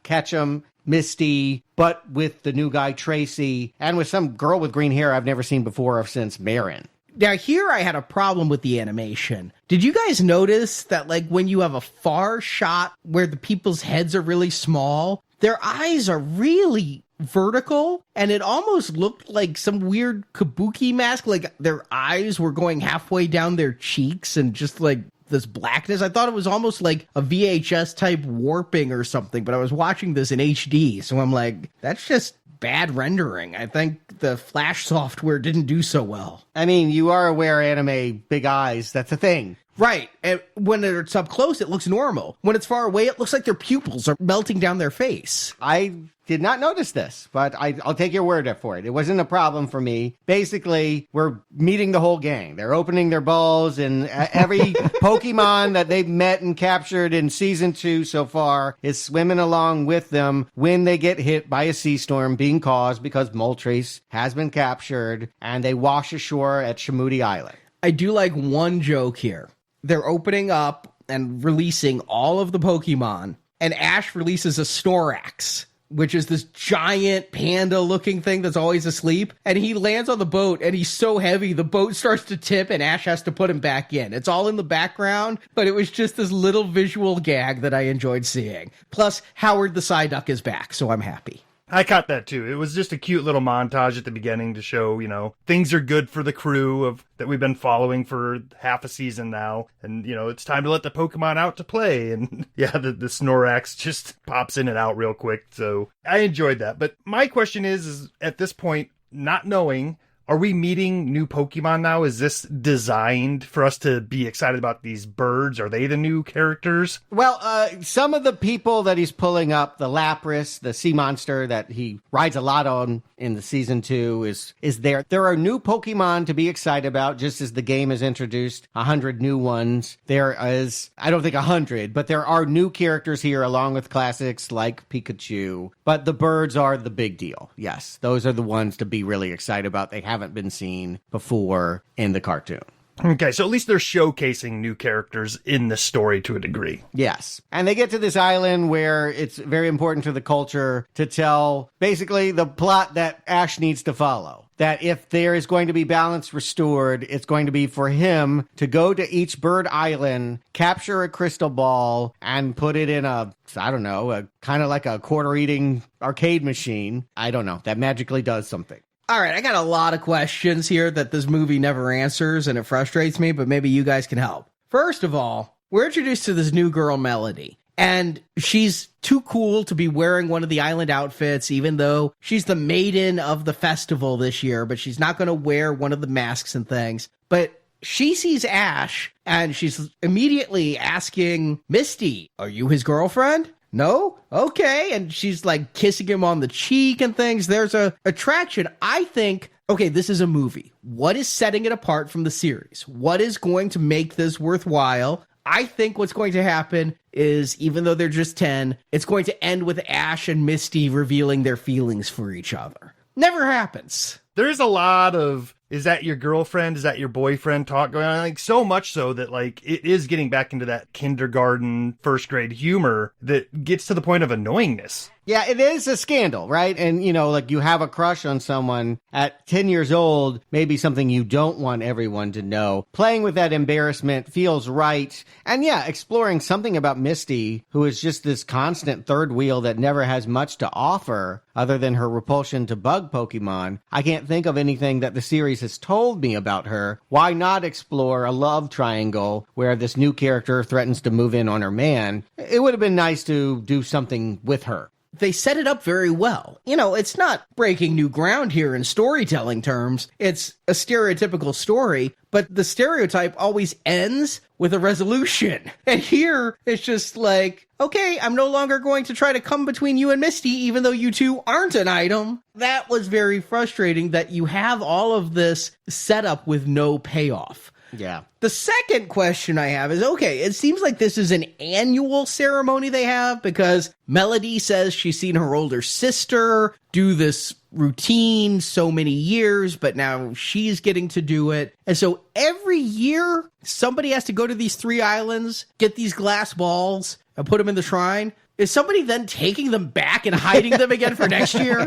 Ketchum, Misty, but with the new guy, Tracy, and with some girl with green hair I've never seen before since Marin. Now, here I had a problem with the animation. Did you guys notice that, like, when you have a far shot where the people's heads are really small, their eyes are really vertical, and it almost looked like some weird kabuki mask, like their eyes were going halfway down their cheeks and just, like, this blackness. I thought it was almost like a VHS type warping or something, but I was watching this in HD, so I'm like, that's just bad rendering. I think the Flash software didn't do so well. I mean, you are aware anime, big eyes, that's a thing. Right. And when it's up close, it looks normal. When it's far away, it looks like their pupils are melting down their face. I did not notice this, but I'll take your word for it. It wasn't a problem for me. Basically, we're meeting the whole gang. They're opening their balls, and every Pokemon that they've met and captured in season 2 so far is swimming along with them when they get hit by a sea storm being caused because Moltres has been captured, and they wash ashore at Shamuti Island. I do like one joke here. They're opening up and releasing all of the Pokemon, and Ash releases a Snorlax, which is this giant panda-looking thing that's always asleep, and he lands on the boat, and he's so heavy, the boat starts to tip, and Ash has to put him back in. It's all in the background, but it was just this little visual gag that I enjoyed seeing. Plus, Howard the Psyduck is back, so I'm happy. I caught that too. It was just a cute little montage at the beginning to show, things are good for the crew that we've been following for half a season now. And, it's time to let the Pokemon out to play. And yeah, the Snorlax just pops in and out real quick. So I enjoyed that. But my question is at this point, not knowing, are we meeting new Pokemon now? Is this designed for us to be excited about these birds? Are they the new characters? Well, some of the people that he's pulling up, the Lapras, the sea monster that he rides a lot on in the season 2 is there. There are new Pokemon to be excited about, just as the game has introduced 100 new ones. There is, I don't think 100, but there are new characters here along with classics like Pikachu. But the birds are the big deal. Yes, those are the ones to be really excited about. They haven't been seen before in the cartoon. Okay, so at least they're showcasing new characters in the story to a degree. Yes. And they get to this island where it's very important to the culture to tell basically the plot that Ash needs to follow. That if there is going to be balance restored, it's going to be for him to go to each bird island, capture a crystal ball, and put it in a kind of like a quarter-eating arcade machine. I don't know. That magically does something. All right, I got a lot of questions here that this movie never answers, and it frustrates me, but maybe you guys can help. First of all, we're introduced to this new girl, Melody, and she's too cool to be wearing one of the island outfits, even though she's the maiden of the festival this year, but she's not going to wear one of the masks and things. But she sees Ash, and she's immediately asking Misty, "Are you his girlfriend?" No? Okay. And she's like kissing him on the cheek and things. There's a attraction. I think, okay, this is a movie. What is setting it apart from the series? What is going to make this worthwhile? I think what's going to happen is, even though they're just 10, it's going to end with Ash and Misty revealing their feelings for each other. Never happens. There's a lot of, is that your girlfriend? Is that your boyfriend talk going on? Like, so much so that, like, it is getting back into that kindergarten, first grade humor that gets to the point of annoyingness. Yeah, it is a scandal, right? And, like you have a crush on someone at 10 years old, maybe something you don't want everyone to know. Playing with that embarrassment feels right. And yeah, exploring something about Misty, who is just this constant third wheel that never has much to offer other than her repulsion to bug Pokemon. I can't think of anything that the series has told me about her. Why not explore a love triangle where this new character threatens to move in on her man? It would have been nice to do something with her. they set it up very well. You know, it's not breaking new ground here in storytelling terms. It's a stereotypical story, but the stereotype always ends with a resolution. And here, it's just like, okay, I'm no longer going to try to come between you and Misty, even though you two aren't an item. That was very frustrating that you have all of this setup with no payoff. Yeah. The second question I have is, okay, it seems like this is an annual ceremony they have because Melody says she's seen her older sister do this routine so many years, but now she's getting to do it. And so every year, somebody has to go to these 3 islands, get these glass balls, and put them in the shrine. Is somebody then taking them back and hiding them again for next year?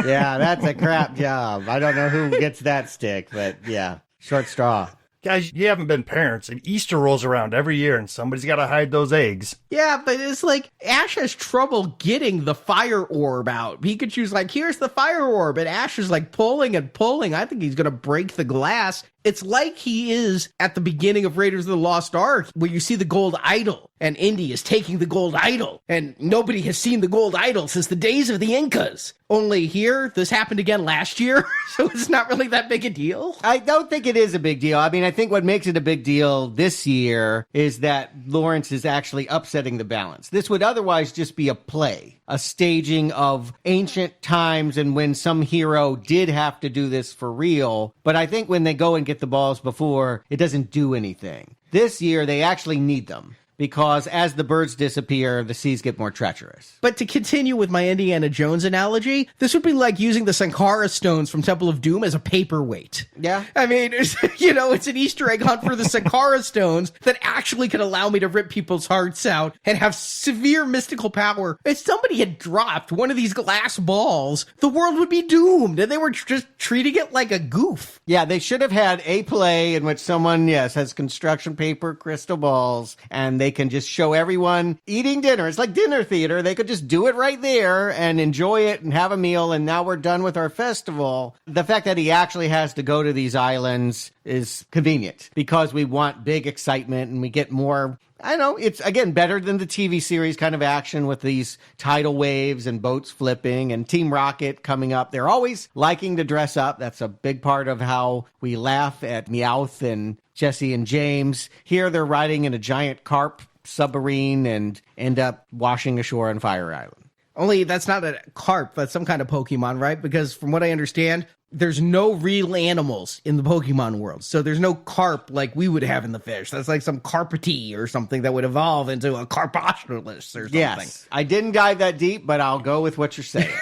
Yeah, that's a crap job. I don't know who gets that stick, but yeah, short straw. Guys, you haven't been parents, and Easter rolls around every year, and somebody's got to hide those eggs. Yeah, but it's like Ash has trouble getting the fire orb out. Pikachu's like, here's the fire orb, and Ash is like pulling and pulling. I think he's going to break the glass. It's like he is at the beginning of Raiders of the Lost Ark, where you see the gold idol, and Indy is taking the gold idol, and nobody has seen the gold idol since the days of the Incas. Only here, this happened again last year, so it's not really that big a deal. I don't think it is a big deal. I mean, I think what makes it a big deal this year is that Lawrence is actually upsetting the balance. This would otherwise just be a play, a staging of ancient times and when some hero did have to do this for real. But I think when they go and get the balls before, it doesn't do anything. This year, they actually need them. Because as the birds disappear, the seas get more treacherous. But to continue with my Indiana Jones analogy, this would be like using the Sankara stones from Temple of Doom as a paperweight. Yeah. I mean, it's an Easter egg hunt for the Sankara stones that actually can allow me to rip people's hearts out and have severe mystical power. If somebody had dropped one of these glass balls, the world would be doomed, and they were just treating it like a goof. Yeah, they should have had a play in which someone, has construction paper, crystal balls, and they can just show everyone eating dinner. It's like dinner theater. They could just do it right there and enjoy it and have a meal, and now we're done with our festival. The fact that he actually has to go to these islands is convenient because we want big excitement and we get more... I know, it's, again, better than the TV series kind of action with these tidal waves and boats flipping and Team Rocket coming up. They're always liking to dress up. That's a big part of how we laugh at Meowth and Jesse and James. Here they're riding in a giant carp submarine and end up washing ashore on Fire Island. Only that's not a carp. That's some kind of Pokemon, right? Because from what I understand, there's no real animals in the Pokemon world. So there's no carp like we would have in the fish. That's like some carpity or something that would evolve into a carposterolus or something. Yes. I didn't dive that deep, but I'll go with what you're saying.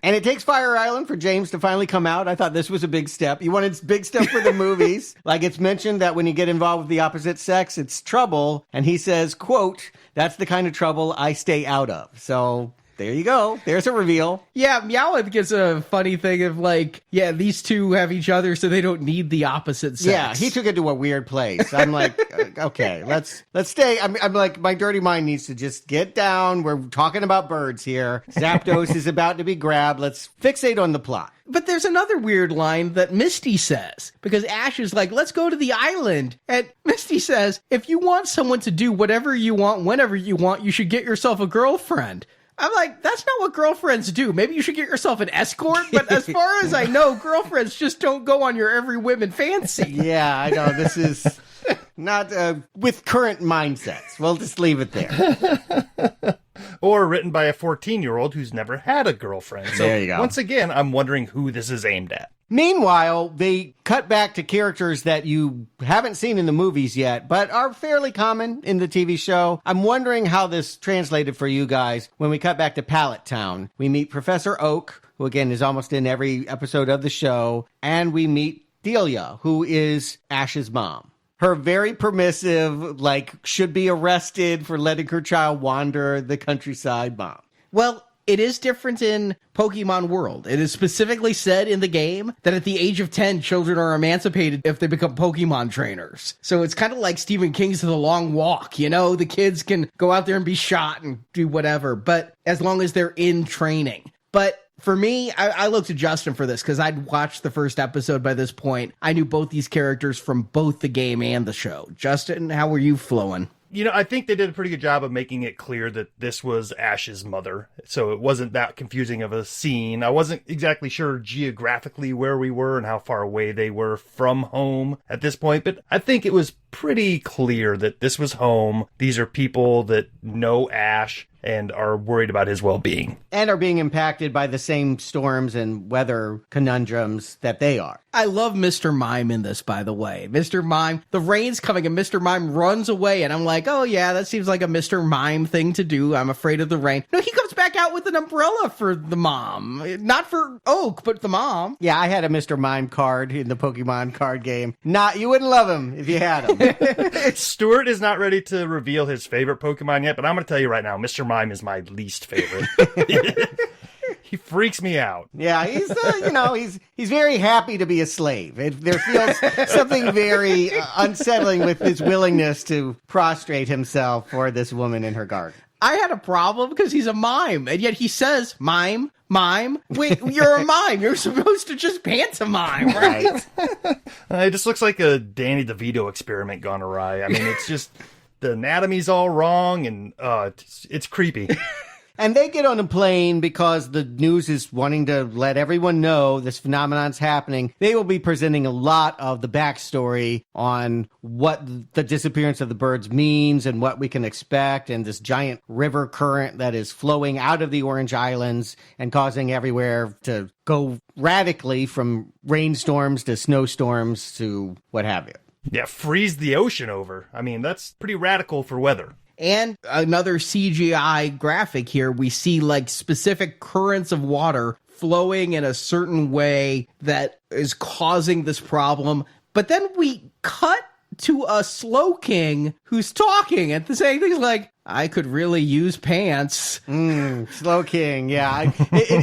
And it takes Fire Island for James to finally come out. I thought this was a big step. You wanted big step for the movies. Like it's mentioned that when you get involved with the opposite sex, it's trouble. And he says, quote, "That's the kind of trouble I stay out of." So there you go. There's a reveal. Yeah, Meowth gets a funny thing of like, yeah, these two have each other, so they don't need the opposite sex. Yeah, he took it to a weird place. I'm like, okay, let's stay. I'm like, my dirty mind needs to just get down. We're talking about birds here. Zapdos is about to be grabbed. Let's fixate on the plot. But there's another weird line that Misty says, because Ash is like, let's go to the island. And Misty says, if you want someone to do whatever you want, whenever you want, you should get yourself a girlfriend. I'm like, that's not what girlfriends do. Maybe you should get yourself an escort. But as far as I know, girlfriends just don't go on your every whim and fancy. Yeah, I know. This is not with current mindsets. We'll just leave it there. Or written by a 14-year-old who's never had a girlfriend. So there you go. Once again, I'm wondering who this is aimed at. Meanwhile, they cut back to characters that you haven't seen in the movies yet, but are fairly common in the TV show. I'm wondering how this translated for you guys. When we cut back to Pallet Town, we meet Professor Oak, who again is almost in every episode of the show, and we meet Delia, who is Ash's mom. Her very permissive, like, should be arrested for letting her child wander the countryside mom. Well, it is different in Pokemon World. It is specifically said in the game that at the age of 10, children are emancipated if they become Pokemon trainers. So it's kind of like Stephen King's The Long Walk, you know? The kids can go out there and be shot and do whatever, but as long as they're in training. But for me, I looked to Justin for this because I'd watched the first episode by this point. I knew both these characters from both the game and the show. Justin, how were you flowing? I think they did a pretty good job of making it clear that this was Ash's mother. So it wasn't that confusing of a scene. I wasn't exactly sure geographically where we were and how far away they were from home at this point, but I think it was pretty clear that this was home. These are people that know Ash and are worried about his well-being. And are being impacted by the same storms and weather conundrums that they are. I love Mr. Mime in this, by the way. Mr. Mime, the rain's coming and Mr. Mime runs away and I'm like, oh yeah, that seems like a Mr. Mime thing to do. I'm afraid of the rain. No, he comes back out with an umbrella for the mom. Not for Oak, but the mom. Yeah, I had a Mr. Mime card in the Pokemon card game. You wouldn't love him if you had him. Stuart is not ready to reveal his favorite Pokemon yet, but I'm going to tell you right now, Mr. Mime is my least favorite. He freaks me out. Yeah, he's very happy to be a slave. There feels something very unsettling with his willingness to prostrate himself for this woman in her garden. I had a problem because he's a mime, and yet he says, mime. Wait, you're a mime. You're supposed to just pantomime, right? It just looks like a Danny DeVito experiment gone awry. I mean, it's just, the anatomy's all wrong, and it's creepy. And they get on a plane because the news is wanting to let everyone know this phenomenon's happening. They will be presenting a lot of the backstory on what the disappearance of the birds means and what we can expect, and this giant river current that is flowing out of the Orange Islands and causing everywhere to go radically from rainstorms to snowstorms to what have you. Yeah, freeze the ocean over. I mean, that's pretty radical for weather. And another CGI graphic here, we see like specific currents of water flowing in a certain way that is causing this problem. But then we cut to a Slow King who's talking and saying things like, I could really use pants. Slow King, yeah.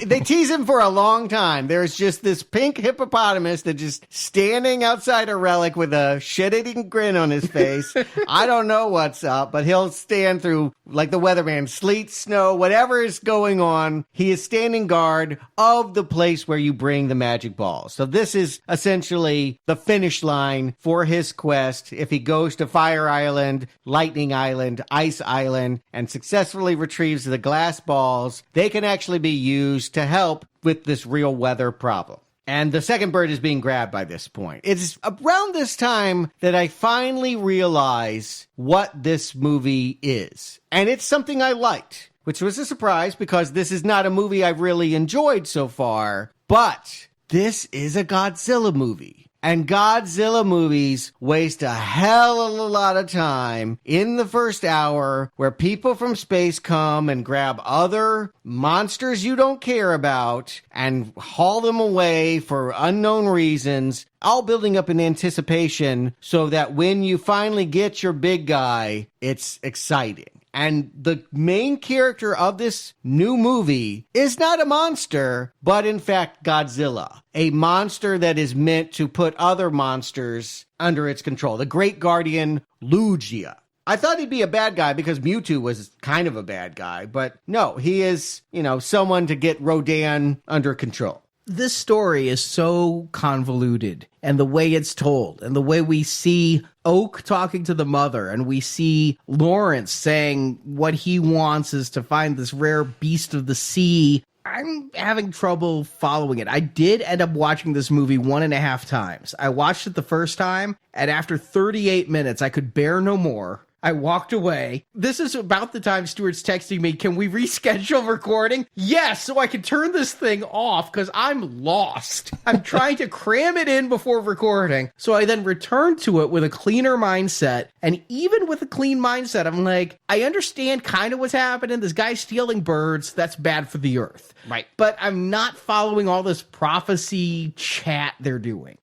They tease him for a long time. There's just this pink hippopotamus that's just standing outside a relic with a shit-eating grin on his face. I don't know what's up, but he'll stand through, like the weatherman, sleet, snow, whatever is going on. He is standing guard of the place where you bring the magic balls. So this is essentially the finish line for his quest. If he goes to Fire Island, Lightning Island, Ice Island, and successfully retrieves the glass balls, they can actually be used to help with this real weather problem. And the second bird is being grabbed by this point. It's around this time that I finally realize what this movie is. And it's something I liked, which was a surprise because this is not a movie I've really enjoyed so far. But this is a Godzilla movie. And Godzilla movies waste a hell of a lot of time in the first hour where people from space come and grab other monsters you don't care about and haul them away for unknown reasons, all building up in anticipation so that when you finally get your big guy, it's exciting. And the main character of this new movie is not a monster, but in fact Godzilla. A monster that is meant to put other monsters under its control. The great guardian, Lugia. I thought he'd be a bad guy because Mewtwo was kind of a bad guy, but no, he is, someone to get Rodan under control. This story is so convoluted, and the way it's told, and the way we see Oak talking to the mother, and we see Lawrence saying what he wants is to find this rare beast of the sea. I'm having trouble following it. I did end up watching this movie 1.5 times. I watched it the first time, and after 38 minutes, I could bear no more. I walked away. This is about the time Stuart's texting me, can we reschedule recording? Yes, so I can turn this thing off because I'm lost. I'm trying to cram it in before recording. So I then returned to it with a cleaner mindset. And even with a clean mindset, I'm like, I understand kind of what's happening. This guy's stealing birds. That's bad for the earth. Right. But I'm not following all this prophecy chat they're doing.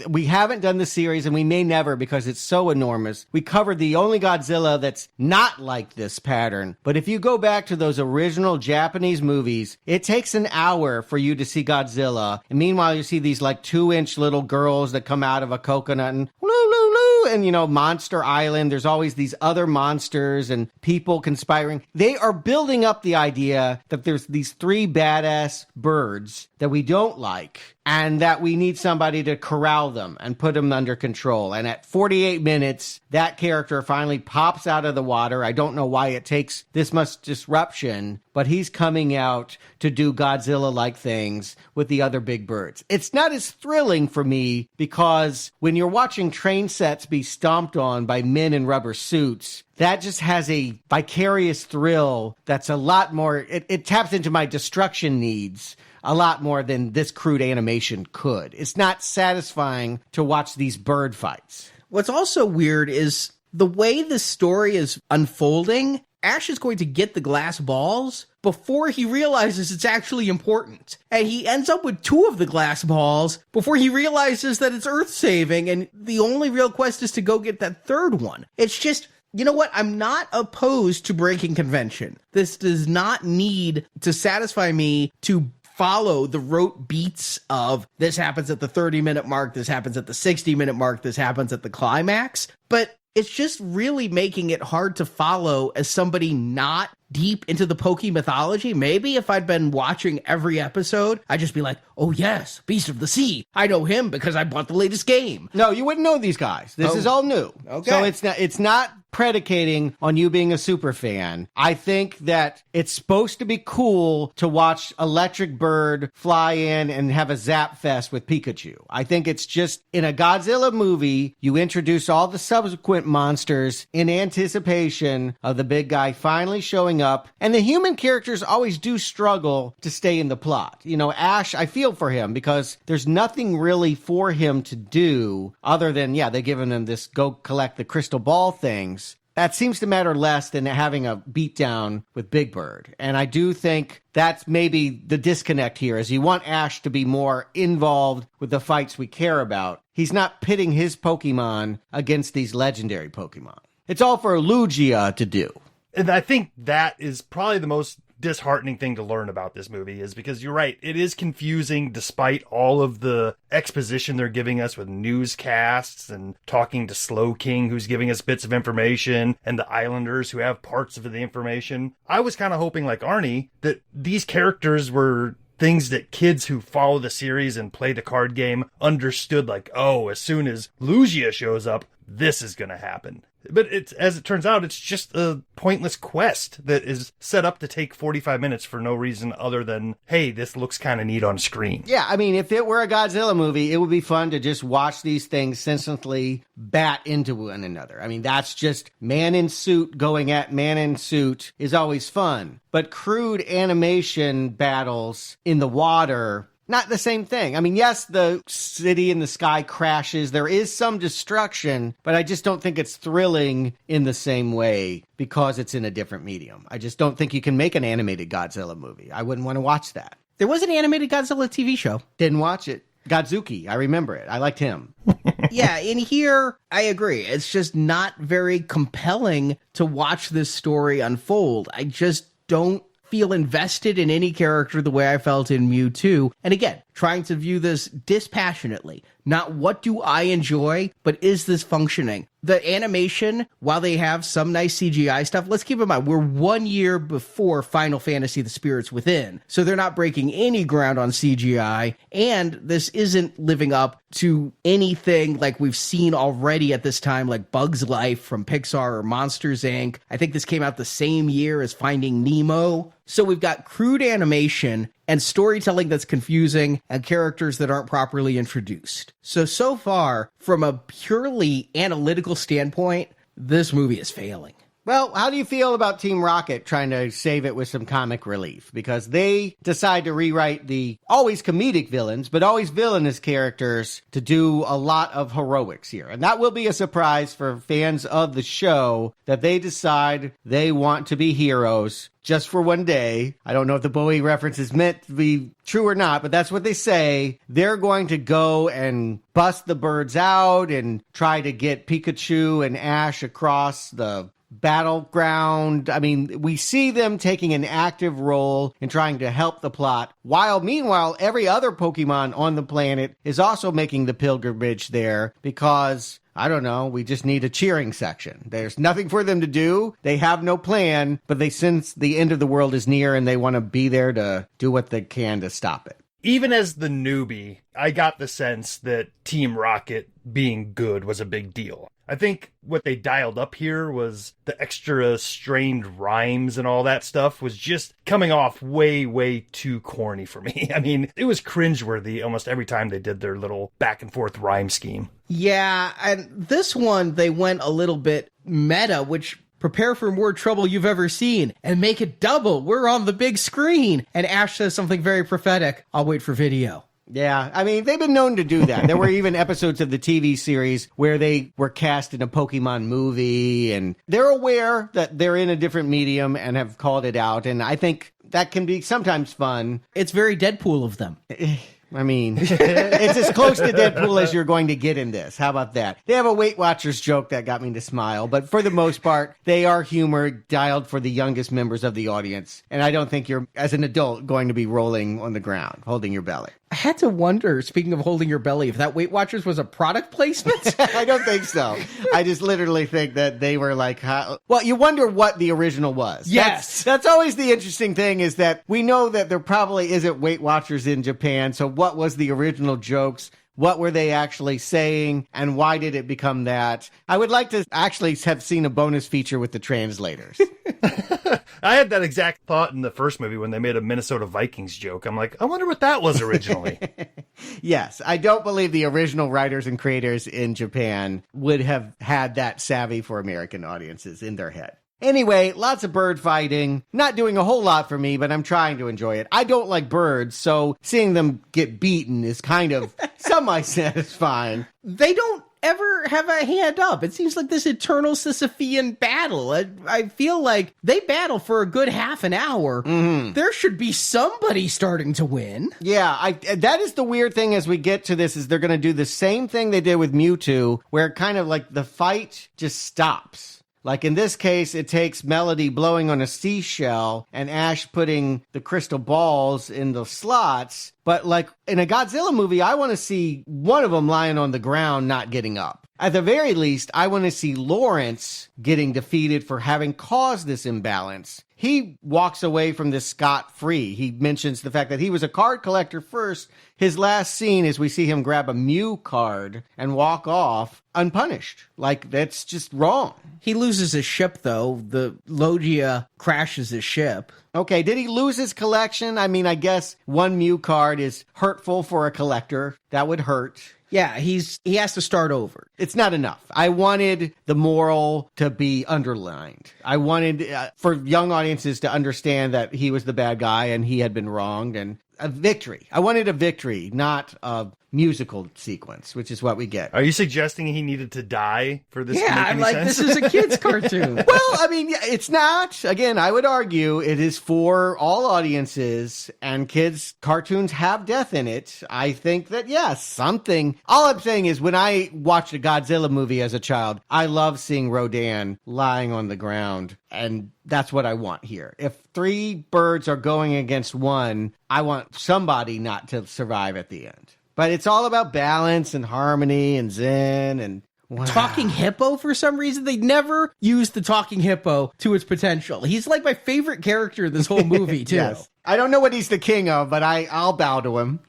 We haven't done the series, and we may never because it's so enormous. We covered the only Godzilla that's not like this pattern. But if you go back to those original Japanese movies, it takes an hour for you to see Godzilla. And meanwhile, you see these like 2-inch little girls that come out of a coconut and and Monster Island. There's always these other monsters and people conspiring. They are building up the idea that there's these 3 badass birds that we don't like. and that we need somebody to corral them and put them under control. And at 48 minutes, that character finally pops out of the water. I don't know why it takes this much disruption, but he's coming out to do Godzilla-like things with the other big birds. It's not as thrilling for me because when you're watching train sets be stomped on by men in rubber suits, that just has a vicarious thrill that's a lot more, it taps into my destruction needs a lot more than this crude animation could. It's not satisfying to watch these bird fights. What's also weird is the way the story is unfolding. Ash is going to get the glass balls before he realizes it's actually important. And he ends up with 2 of the glass balls before he realizes that it's earth-saving, and the only real quest is to go get that third one. It's just, you know what? I'm not opposed to breaking convention. This does not need to satisfy me to follow the rote beats of this happens at the 30-minute mark, this happens at the 60-minute mark, this happens at the climax. But it's just really making it hard to follow as somebody not deep into the Poke mythology. Maybe if I'd been watching every episode, I'd just be like, oh yes, Beast of the Sea. I know him because I bought the latest game. No, you wouldn't know these guys. This is all new. Okay. So it's not predicating on you being a super fan. I think that it's supposed to be cool to watch Electric Bird fly in and have a zap fest with Pikachu. I think it's just, in a Godzilla movie, you introduce all the subsequent monsters in anticipation of the big guy finally showing up. And the human characters always do struggle to stay in the plot. You know, Ash, I feel for him because there's nothing really for him to do other than, they're giving him this go collect the crystal ball things. That seems to matter less than having a beatdown with Big Bird. And I do think that's maybe the disconnect here, is you want Ash to be more involved with the fights we care about. He's not pitting his Pokemon against these legendary Pokemon. It's all for Lugia to do. And I think that is probably the most disheartening thing to learn about this movie, is because you're right, it is confusing despite all of the exposition they're giving us with newscasts and talking to Slow King, who's giving us bits of information, and the Islanders who have parts of the information. I was kind of hoping, like Arnie, that these characters were things that kids who follow the series and play the card game understood, like, oh, as soon as Lugia shows up, this is going to happen. But it's, as it turns out, it's just a pointless quest that is set up to take 45 minutes for no reason other than, hey, this looks kind of neat on screen. Yeah, I mean, if it were a Godzilla movie, it would be fun to just watch these things senselessly bat into one another. I mean, that's just man in suit going at man in suit is always fun. But crude animation battles in the water, not the same thing. I mean, yes, the city in the sky crashes. There is some destruction, but I just don't think it's thrilling in the same way because it's in a different medium. I just don't think you can make an animated Godzilla movie. I wouldn't want to watch that. There was an animated Godzilla TV show. Didn't watch it. Godzuki, I remember it. I liked him. Yeah, in here, I agree. It's just not very compelling to watch this story unfold. I just don't feel invested in any character the way I felt in Mewtwo. And again, trying to view this dispassionately. Not what do I enjoy, but is this functioning? The animation, while they have some nice CGI stuff, let's keep in mind, we're 1 year before Final Fantasy The Spirits Within. So they're not breaking any ground on CGI, and this isn't living up to anything like we've seen already at this time, like Bug's Life from Pixar or Monsters, Inc. I think this came out the same year as Finding Nemo. So we've got crude animation and storytelling that's confusing and characters that aren't properly introduced. So far, from a purely analytical standpoint, this movie is failing. Well, how do you feel about Team Rocket trying to save it with some comic relief? Because they decide to rewrite the always comedic villains, but always villainous characters to do a lot of heroics here. And that will be a surprise for fans of the show, that they decide they want to be heroes just for one day. I don't know if the Bowie reference is meant to be true or not, but that's what they say. They're going to go and bust the birds out and try to get Pikachu and Ash across the battleground. I mean, we see them taking an active role in trying to help the plot, while meanwhile, every other Pokemon on the planet is also making the pilgrimage there because, I don't know, we just need a cheering section. There's nothing for them to do. They have no plan, but they sense the end of the world is near and they want to be there to do what they can to stop it. even as the newbie, I got the sense that Team Rocket being good was a big deal. I think what they dialed up here was the extra strained rhymes and all that stuff was just coming off way, way too corny for me. I mean, it was cringeworthy almost every time they did their little back and forth rhyme scheme. Yeah, and this one, they went a little bit meta, which prepare for more trouble you've ever seen and make it double. We're on the big screen. And Ash says something very prophetic. I'll wait for video. Yeah, I mean, they've been known to do that. There were even episodes of the TV series where they were cast in a Pokemon movie, and they're aware that they're in a different medium and have called it out, and I think that can be sometimes fun. It's very Deadpool of them. I mean, it's as close to Deadpool as you're going to get in this. How about that? They have a Weight Watchers joke that got me to smile, but for the most part, they are humor dialed for the youngest members of the audience. And I don't think you're, as an adult, going to be rolling on the ground, holding your belly. I had to wonder, speaking of holding your belly, if that Weight Watchers was a product placement? I don't think so. I just literally think that they were like, well, you wonder what the original was. Yes. That's always the interesting thing, is that we know that there probably isn't Weight Watchers in Japan. So what was the original jokes? What were they actually saying? And why did it become that? I would like to actually have seen a bonus feature with the translators. I had that exact thought in the first movie when they made a Minnesota Vikings joke. I'm like, I wonder what that was originally. Yes, I don't believe the original writers and creators in Japan would have had that savvy for American audiences in their head. Anyway, lots of bird fighting. Not doing a whole lot for me, but I'm trying to enjoy it. I don't like birds, so seeing them get beaten is kind of semi-satisfying. They don't ever have a hand up. It seems like this eternal Sisyphean battle. I feel like they battle for a good half an hour. Mm-hmm. There should be somebody starting to win. Yeah, that is the weird thing as we get to this, is they're going to do the same thing they did with Mewtwo, where kind of like the fight just stops. Like in this case, it takes Melody blowing on a seashell and Ash putting the crystal balls in the slots. But like in a Godzilla movie, I want to see one of them lying on the ground, not getting up. At the very least, I want to see Lawrence getting defeated for having caused this imbalance. He walks away from this scot-free. He mentions the fact that he was a card collector first. His last scene is we see him grab a Mew card and walk off unpunished. Like, that's just wrong. He loses his ship, though. The Lugia crashes his ship. Okay, did he lose his collection? I mean, I guess one Mew card is hurtful for a collector. That would hurt. Yeah, he has to start over. It's not enough. I wanted the moral to be underlined. I wanted for young audiences to understand that he was the bad guy and he had been wronged, and a victory. I wanted a victory, not a musical sequence, which is what we get. Are you suggesting he needed to die for this to make I'm any like, sense? this is a kid's cartoon. Well, I mean, it's not. Again, I would argue it is for all audiences, and kids' cartoons have death in it. I think that, yes, something. All I'm saying is when I watched a Godzilla movie as a child, I love seeing Rodan lying on the ground, and that's what I want here. If 3 birds are going against one, I want somebody not to survive at the end. But it's all about balance and harmony and zen and... Wow. Talking hippo, for some reason, they never used the talking hippo to its potential. He's like my favorite character in this whole movie, too. Yes. I don't know what he's the king of, but I'll bow to him.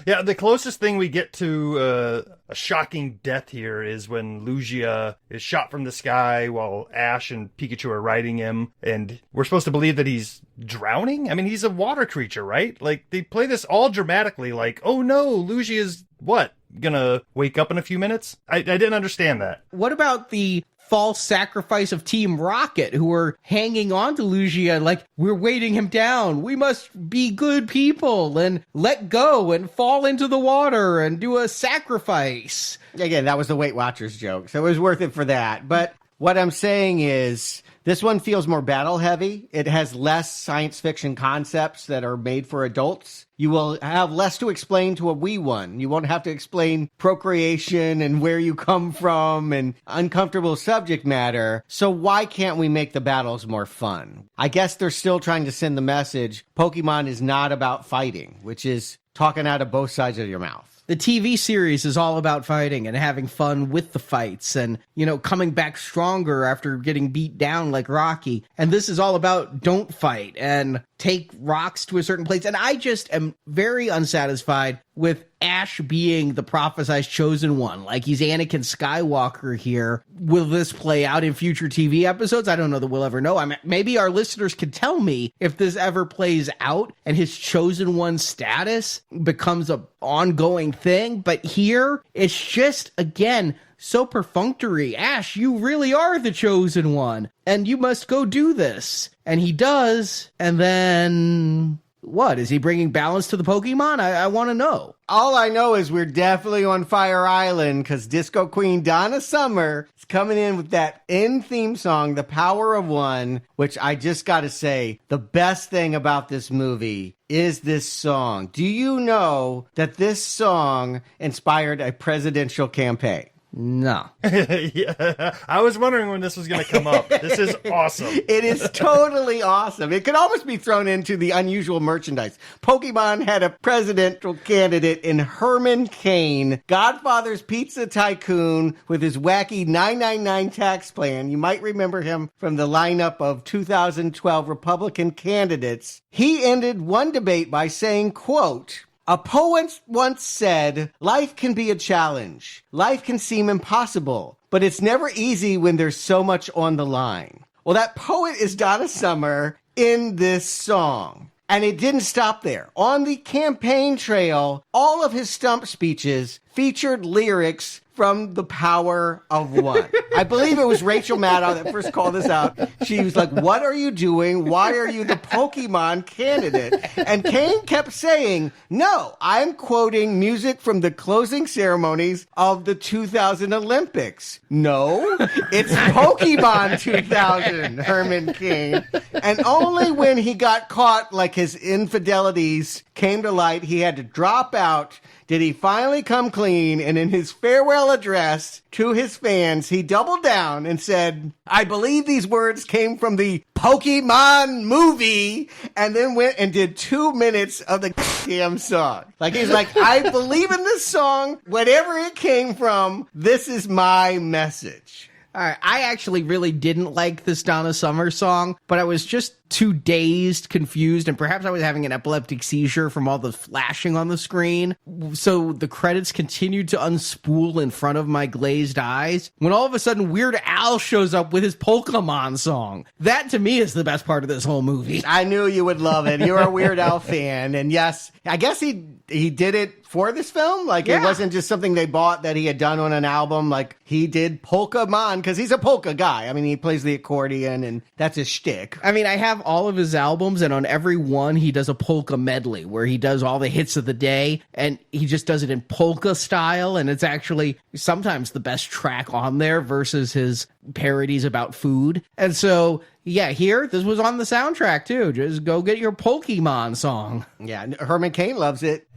Yeah, the closest thing we get to a shocking death here is when Lugia is shot from the sky while Ash and Pikachu are riding him, and we're supposed to believe that he's drowning? I mean, he's a water creature, right? Like, they play this all dramatically, like, oh no, Lugia's what? Gonna wake up in a few minutes? I didn't understand that. What about the false sacrifice of Team Rocket, who were hanging on to Lugia like, we're weighting him down, we must be good people and let go and fall into the water and do a sacrifice? Again, that was the Weight Watchers joke, so it was worth it for that. But what I'm saying is, this one feels more battle heavy. It has less science fiction concepts that are made for adults. You will have less to explain to a wee one. You won't have to explain procreation and where you come from and uncomfortable subject matter. So why can't we make the battles more fun? I guess they're still trying to send the message, Pokemon is not about fighting, which is talking out of both sides of your mouth. The TV series is all about fighting and having fun with the fights and, coming back stronger after getting beat down like Rocky. And this is all about don't fight and take rocks to a certain place. And I just am very unsatisfied with Ash being the prophesized chosen one. Like he's Anakin Skywalker here. Will this play out in future TV episodes? I don't know that we'll ever know. Maybe our listeners can tell me if this ever plays out and his chosen one status becomes a ongoing thing. But here, it's just, again, so perfunctory. Ash, you really are the chosen one, and you must go do this. And he does, and then... what? Is he bringing balance to the Pokemon? I want to know. All I know is we're definitely on Fire Island because Disco Queen Donna Summer is coming in with that end theme song, The Power of One, which I just got to say, the best thing about this movie is this song. Do you know that this song inspired a presidential campaign? No. Yeah, I was wondering when this was going to come up. This is awesome. It is totally awesome. It could almost be thrown into the unusual merchandise. Pokemon had a presidential candidate in Herman Cain, Godfather's Pizza Tycoon, with his wacky 999 tax plan. You might remember him from the lineup of 2012 Republican candidates. He ended one debate by saying, quote, "A poet once said, life can be a challenge. Life can seem impossible, but it's never easy when there's so much on the line." Well, that poet is Donna Summer in this song. And it didn't stop there. On the campaign trail, all of his stump speeches featured lyrics from The Power of One. I believe it was Rachel Maddow that first called this out. She was like, "What are you doing? Why are you the Pokemon candidate?" And Kane kept saying, "No, I'm quoting music from the closing ceremonies of the 2000 Olympics." No, it's Pokemon 2000, Herman Cain. And only when he got caught, like his infidelities came to light, he had to drop out, did he finally come clean, and in his farewell address to his fans, he doubled down and said, "I believe these words came from the Pokemon movie," and then went and did 2 minutes of the damn song. Like, he's like, "I believe in this song, whatever it came from, this is my message." All right, I actually really didn't like this Donna Summer song, but I was just too dazed, confused, and perhaps I was having an epileptic seizure from all the flashing on the screen. So the credits continued to unspool in front of my glazed eyes when all of a sudden Weird Al shows up with his Pokemon song. That, to me, is the best part of this whole movie. I knew you would love it. You're a Weird Al fan, and yes, I guess he did it for this film. Like, It wasn't just something they bought that he had done on an album. Like, he did Pokemon because he's a polka guy. I mean, he plays the accordion, and that's his shtick. I mean, I have all of his albums, and on every one, he does a polka medley where he does all the hits of the day, and he just does it in polka style, and it's actually sometimes the best track on there versus his parodies about food. And so, yeah, here, this was on the soundtrack, too. Just go get your Pokemon song. Yeah, Herman Cain loves it.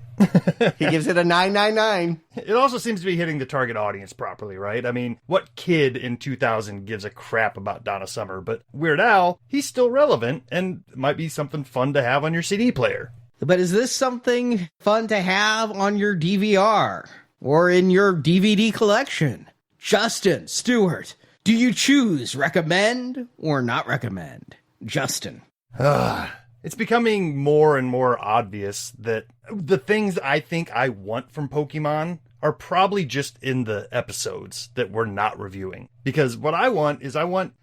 He gives it a 999. It also seems to be hitting the target audience properly, right? I mean, what kid in 2000 gives a crap about Donna Summer? But Weird Al, he's still relevant and might be something fun to have on your CD player. But is this something fun to have on your DVR or in your DVD collection? Justin, Stewart, do you choose recommend or not recommend? Justin. It's becoming more and more obvious that the things I think I want from Pokemon are probably just in the episodes that we're not reviewing. Because what I want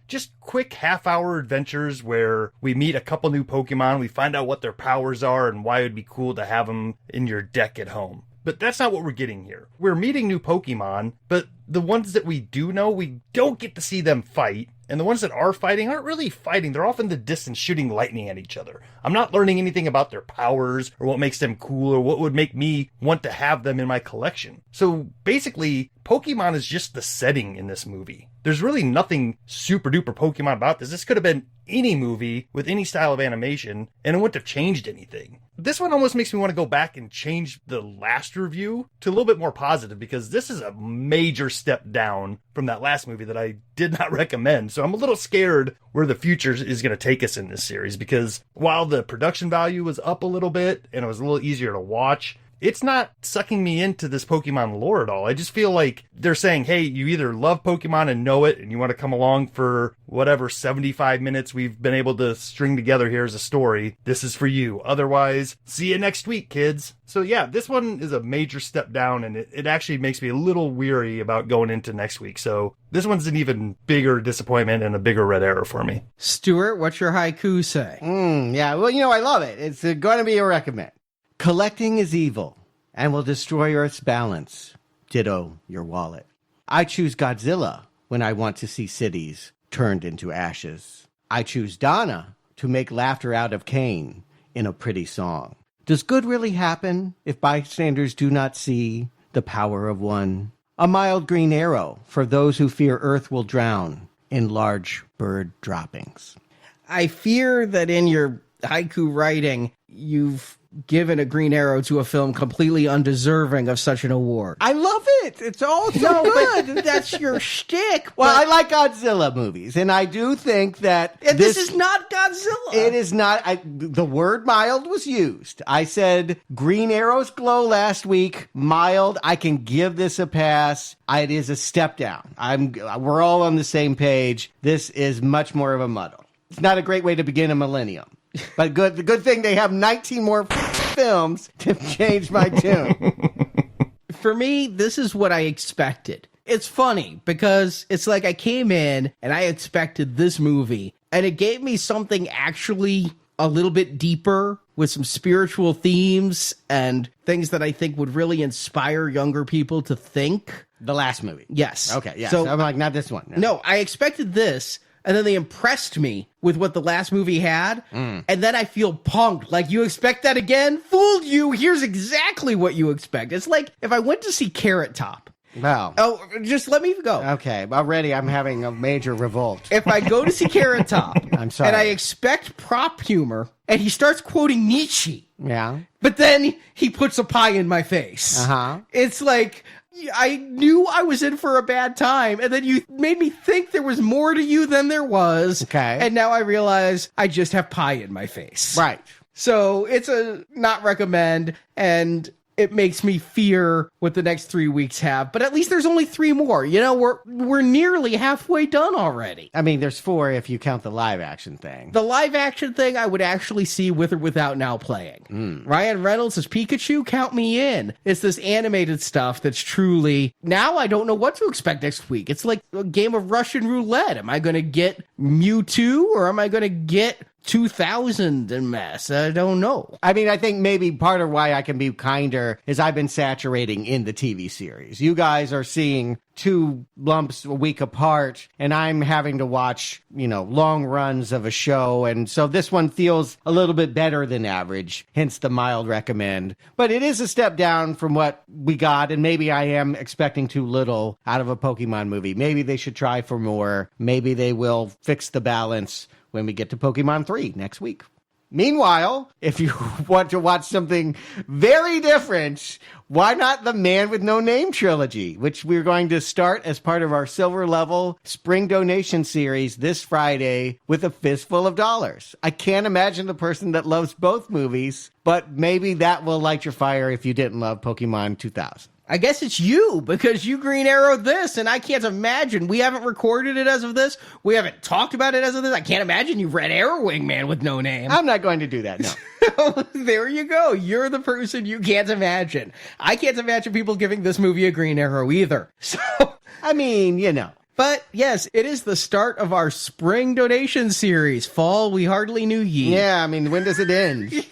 just quick half-hour adventures where we meet a couple new Pokemon, we find out what their powers are and why it would be cool to have them in your deck at home. But that's not what we're getting here. We're meeting new Pokemon, but the ones that we do know, we don't get to see them fight. And the ones that are fighting aren't really fighting. They're off in the distance shooting lightning at each other. I'm not learning anything about their powers or what makes them cool or what would make me want to have them in my collection. So basically, Pokemon is just the setting in this movie. There's really nothing super duper Pokemon about this. This could have been any movie with any style of animation and it wouldn't have changed anything. This one almost makes me want to go back and change the last review to a little bit more positive because this is a major step down from that last movie that I did not recommend. So I'm a little scared where the future is going to take us in this series because while the production value was up a little bit and it was a little easier to watch, it's not sucking me into this Pokemon lore at all. I just feel like they're saying, hey, you either love Pokemon and know it, and you want to come along for whatever 75 minutes we've been able to string together here as a story. This is for you. Otherwise, see you next week, kids. So yeah, this one is a major step down, and it actually makes me a little weary about going into next week. So this one's an even bigger disappointment and a bigger red arrow for me. Stuart, what's your haiku say? Yeah, well, I love it. It's going to be a recommend. Collecting is evil and will destroy Earth's balance. Ditto your wallet. I choose Godzilla when I want to see cities turned into ashes. I choose Donna to make laughter out of Cain in a pretty song. Does good really happen if bystanders do not see the power of one? A mild green arrow for those who fear Earth will drown in large bird droppings. I fear that in your haiku writing, you've given a green arrow to a film completely undeserving of such an award. I love it. It's all so good. That's your shtick. Well, I like Godzilla movies, and I do think that this is not Godzilla. It is not. The word mild was used. I said green arrows glow last week. Mild. I can give this a pass. It is a step down. We're all on the same page. This is much more of a muddle. It's not a great way to begin a millennium. But the good thing they have 19 more films to change my tune. For me, this is what I expected. It's funny because it's like I came in and I expected this movie, and it gave me something actually a little bit deeper with some spiritual themes and things that I think would really inspire younger people to think. The last movie. Yes. Okay, yes. So I'm like, not this one. No, I expected this. And then they impressed me with what the last movie had. And then I feel punked. Like, you expect that again? Fooled you. Here's exactly what you expect. It's like if I went to see Carrot Top. Wow. Oh, just let me go. Okay. Already I'm having a major revolt. If I go to see Carrot Top. I'm sorry. And I expect prop humor, and he starts quoting Nietzsche. Yeah. But then he puts a pie in my face. Uh-huh. It's like, I knew I was in for a bad time, and then you made me think there was more to you than there was. Okay. And now I realize I just have pie in my face. Right. So it's a not recommend, and it makes me fear what the next 3 weeks have. But at least there's only 3 more. You know, we're nearly halfway done already. I mean, there's 4 if you count the live action thing. The live action thing I would actually see with or without Now Playing. Ryan Reynolds as Pikachu, count me in. It's this animated stuff that's truly... Now I don't know what to expect next week. It's like a game of Russian roulette. Am I going to get Mewtwo, or am I going to get 2000 and mess? I don't know. I mean, I think maybe part of why I can be kinder is I've been saturating in the TV series. You guys are seeing 2 lumps a week apart, and I'm having to watch, long runs of a show. And so this one feels a little bit better than average, hence the mild recommend. But it is a step down from what we got, and maybe I am expecting too little out of a Pokemon movie. Maybe they should try for more. Maybe they will fix the balance when we get to Pokemon 3 next week. Meanwhile, if you want to watch something very different, why not the Man with No Name trilogy, which we're going to start as part of our Silver Level Spring Donation Series this Friday with a fistful of dollars. I can't imagine the person that loves both movies, but maybe that will light your fire if you didn't love Pokemon 2000. I guess it's you, because you green arrowed this, and I can't imagine. We haven't recorded it as of this. We haven't talked about it as of this. I can't imagine you red arrowing Man with No Name. I'm not going to do that, no. There you go. You're the person you can't imagine. I can't imagine people giving this movie a green arrow either. So, I mean, But yes, it is the start of our spring donation series. Fall, we hardly knew ye. Yeah, I mean, when does it end?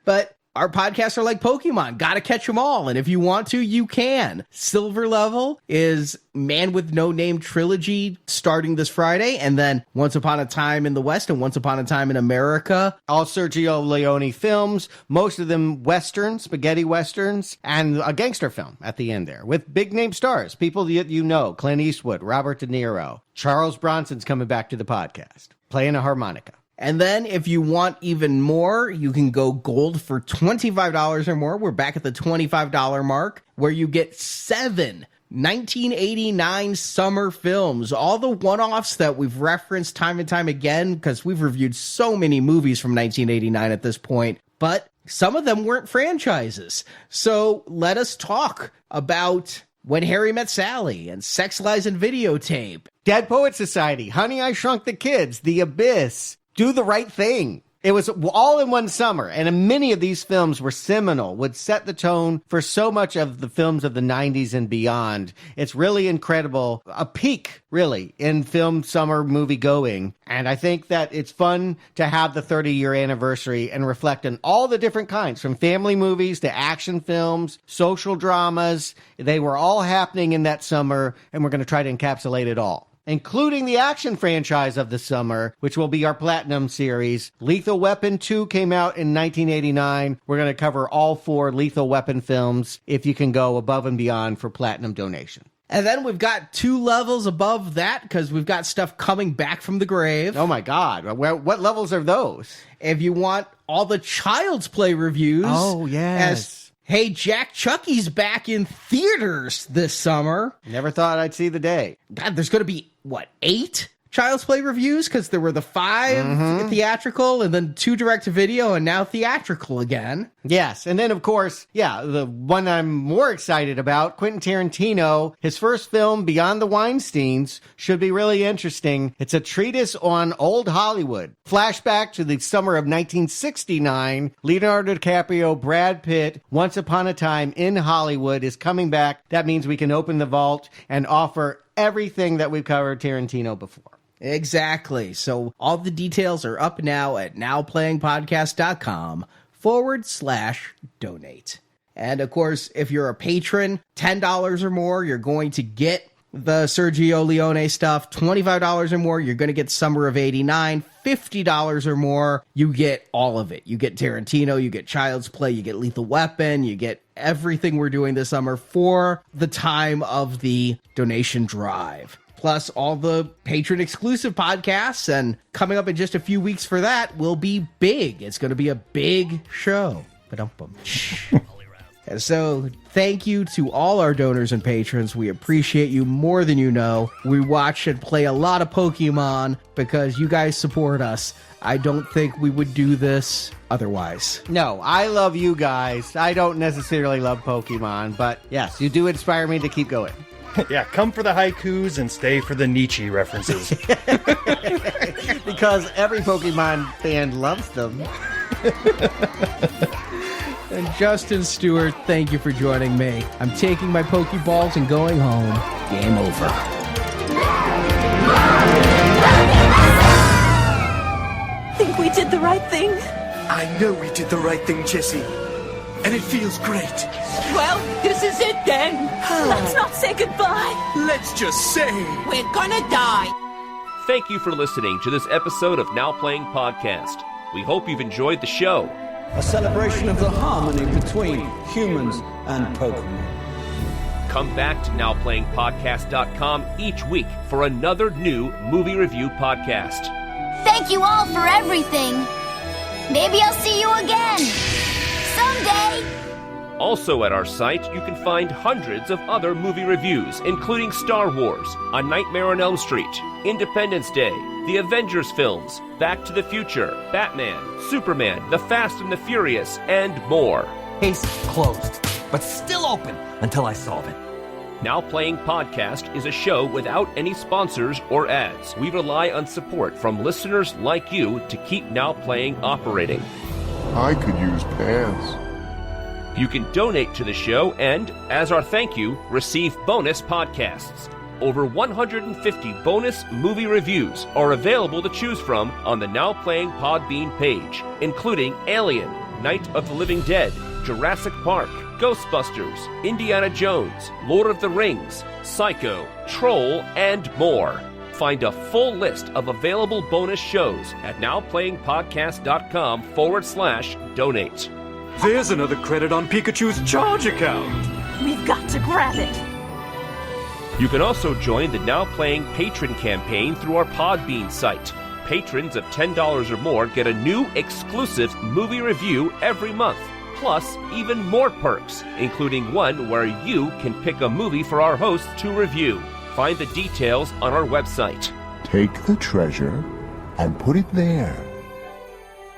But our podcasts are like Pokemon. Gotta catch them all. And if you want to, you can. Silver Level is Man with No Name trilogy starting this Friday. And then Once Upon a Time in the West and Once Upon a Time in America. All Sergio Leone films, most of them Westerns, spaghetti Westerns, and a gangster film at the end there with big name stars, people that you know, Clint Eastwood, Robert De Niro, Charles Bronson's coming back to the podcast, playing a harmonica. And then if you want even more, you can go gold for $25 or more. We're back at the $25 mark, where you get 7 1989 summer films, all the one-offs that we've referenced time and time again, because we've reviewed so many movies from 1989 at this point. But some of them weren't franchises. So let us talk about When Harry Met Sally and Sex, Lies, and Videotape. Dead Poet Society, Honey, I Shrunk the Kids, The Abyss, Do the Right Thing. It was all in one summer, and many of these films were seminal, would set the tone for so much of the films of the 90s and beyond. It's really incredible, a peak, really, in film summer movie going. And I think that it's fun to have the 30-year anniversary and reflect on all the different kinds, from family movies to action films, social dramas. They were all happening in that summer, and we're going to try to encapsulate it all, including the action franchise of the summer, which will be our Platinum series. Lethal Weapon 2 came out in 1989. We're going to cover all 4 Lethal Weapon films if you can go above and beyond for Platinum donation. And then we've got 2 levels above that because we've got stuff coming back from the grave. Oh my God. What levels are those? If you want all the Child's Play reviews. Oh, yes. Hey, Jack, Chucky's back in theaters this summer. Never thought I'd see the day. God, there's going to be, 8 Child's Play reviews? Because there were the 5 theatrical and then 2 direct-to-video and now theatrical again. Yes, and then, of course, the one I'm more excited about, Quentin Tarantino, his first film, Beyond the Weinsteins, should be really interesting. It's a treatise on old Hollywood. Flashback to the summer of 1969. Leonardo DiCaprio, Brad Pitt, Once Upon a Time in Hollywood is coming back. That means we can open the vault and offer everything that we've covered Tarantino before. Exactly. So all the details are up now at nowplayingpodcast.com/donate. And of course, if you're a patron, $10 or more, you're going to get the Sergio Leone stuff. $25 or more, you're going to get Summer of '89. $50 or more, you get all of it. You get Tarantino, you get Child's Play, you get Lethal Weapon, you get everything we're doing this summer for the time of the donation drive. Plus all the patron exclusive podcasts, and coming up in just a few weeks for that will be big. It's going to be a big show. And so thank you to all our donors and patrons. We appreciate you more than you know. We watch and play a lot of Pokemon because you guys support us. I don't think we would do this otherwise. No, I love you guys. I don't necessarily love Pokemon, but yes, you do inspire me to keep going. Yeah, come for the haikus and stay for the Nietzsche references. Because every Pokemon fan loves them. And Justin Stewart, thank you for joining me. I'm taking my Pokeballs and going home. Game over. Think we did the right thing? I know we did the right thing, Jessie. And it feels great. Well, this is it then. Let's not say goodbye. Let's just say We're gonna die. Thank you for listening to this episode of Now Playing Podcast. We hope you've enjoyed the show. A celebration of the harmony between humans and Pokemon. Come back to NowPlayingPodcast.com each week for another new movie review podcast. Thank you all for everything. Maybe I'll see you again. Someday. Also at our site, you can find hundreds of other movie reviews, including Star Wars, A Nightmare on Elm Street, Independence Day, the Avengers films, Back to the Future, Batman, Superman, The Fast and the Furious, and more. Case closed, but still open until I solve it. Now Playing Podcast is a show without any sponsors or ads. We rely on support from listeners like you to keep Now Playing operating. I could use pants. You can donate to the show and, as our thank you, receive bonus podcasts. Over 150 bonus movie reviews are available to choose from on the Now Playing Podbean page, including Alien, Night of the Living Dead, Jurassic Park, Ghostbusters, Indiana Jones, Lord of the Rings, Psycho, Troll, and more. Find a full list of available bonus shows at nowplayingpodcast.com/donate. There's another credit on Pikachu's charge account. We've got to grab it. You can also join the Now Playing Patron campaign through our Podbean site. Patrons of $10 or more get a new exclusive movie review every month, plus even more perks, including one where you can pick a movie for our hosts to review. Find the details on our website. Take the treasure and put it there.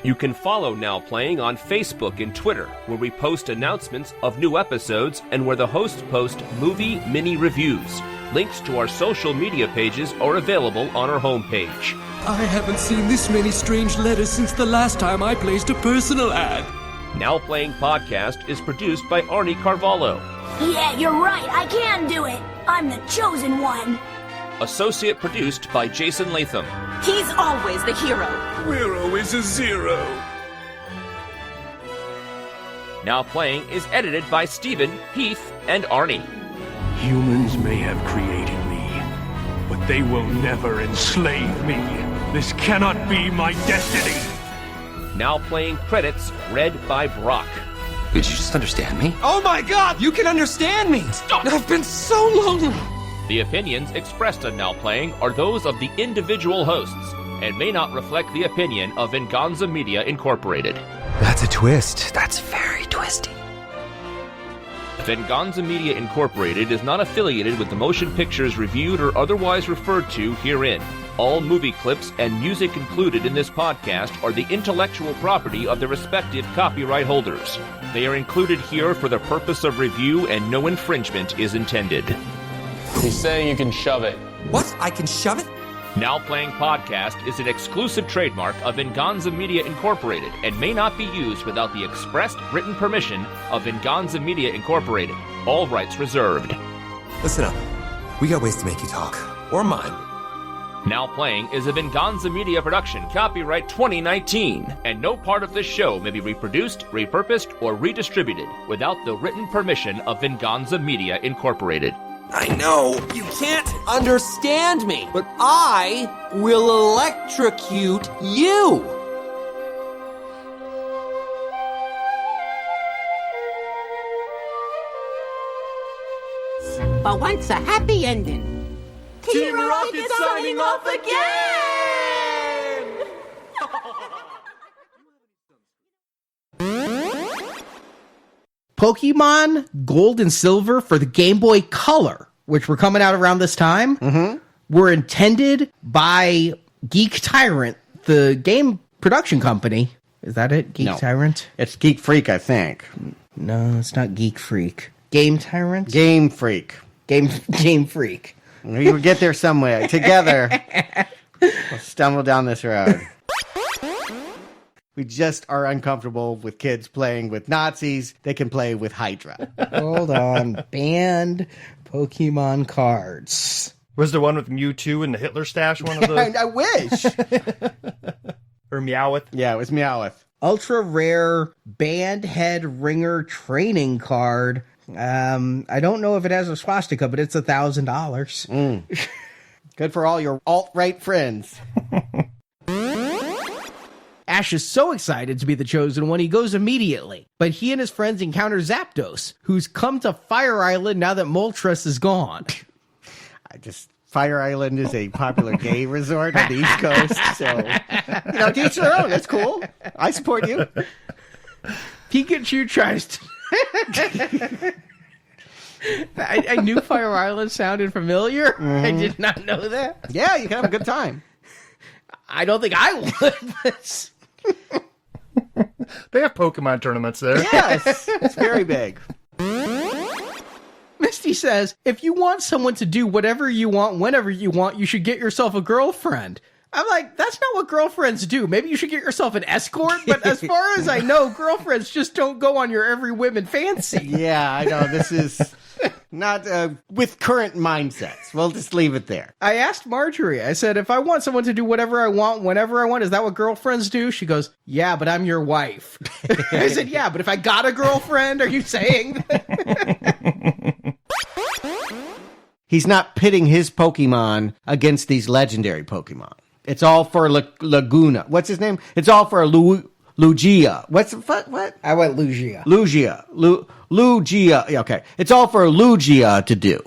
You can follow Now Playing on Facebook and Twitter, where we post announcements of new episodes and where the hosts post movie mini reviews. Links to our social media pages are available on our homepage. I haven't seen this many strange letters since the last time I placed a personal ad. Now Playing Podcast is produced by Arnie Carvalho. Yeah, you're right. I can do it. I'm the chosen one. Associate produced by Jason Latham. He's always the hero. We're always a zero. Now Playing is edited by Stephen, Heath, and Arnie. Humans may have created me, but they will never enslave me. This cannot be my destiny. Now Playing credits read by Brock. Did you just understand me? Oh my God, you can understand me. Stop. I've been so lonely. The opinions expressed on Now Playing are those of the individual hosts and may not reflect the opinion of Venganza Media Incorporated. That's a twist. That's very twisty. Venganza Media Incorporated is not affiliated with the motion pictures reviewed or otherwise referred to herein. All movie clips and music included in this podcast are the intellectual property of their respective copyright holders. They are included here for the purpose of review and no infringement is intended. He's saying you can shove it. What? I can shove it? Now Playing Podcast is an exclusive trademark of Venganza Media Incorporated and may not be used without the expressed written permission of Venganza Media Incorporated. All rights reserved. Listen up. We got ways to make you talk. Or mine. Now Playing is a Venganza Media production, copyright 2019, and no part of this show may be reproduced, repurposed, or redistributed without the written permission of Venganza Media Incorporated. I know you can't understand me, but I will electrocute you. But once a happy ending. Team Rocket signing off again! Pokemon Gold and Silver for the Game Boy Color, which were coming out around this time, were intended by Geek Tyrant, the game production company. Is that it? Geek Tyrant? It's Geek Freak, I think. No, it's not Geek Freak. Game Tyrant? Game Freak. Game Freak. We will get there some way. Together, we'll stumble down this road. We just are uncomfortable with kids playing with Nazis. They can play with Hydra. Hold on. Banned Pokemon cards. Was the one with Mewtwo and the Hitler stash one of those? I wish. Or Meowth? Yeah, it was Meowth. Ultra rare Band Head Ringer training card. I don't know if it has a swastika, but it's $1,000. Good for all your alt-right friends. Ash is so excited to be the chosen one, he goes immediately. But he and his friends encounter Zapdos, who's come to Fire Island now that Moltres is gone. Fire Island is a popular gay resort on the East Coast, so, to each their own. That's cool. I support you. Pikachu tries to... I knew Fire Island sounded familiar. I did not know that. Yeah, you can have a good time. I don't think I would. But... They have Pokemon tournaments there. Yes, it's very big. Misty says, if you want someone to do whatever you want, whenever you want, you should get yourself a girlfriend. I'm like, that's not what girlfriends do. Maybe you should get yourself an escort, but as far as I know, girlfriends just don't go on your every whim and fancy. Yeah, I know. This is not with current mindsets. We'll just leave it there. I asked Marjorie, I said, if I want someone to do whatever I want, whenever I want, is that what girlfriends do? She goes, yeah, but I'm your wife. I said, yeah, but if I got a girlfriend, are you saying that? He's not pitting his Pokemon against these legendary Pokemon. It's all for Laguna. What's his name? It's all for Lugia. What? I went Lugia. Lugia. Yeah, okay. It's all for Lugia to do.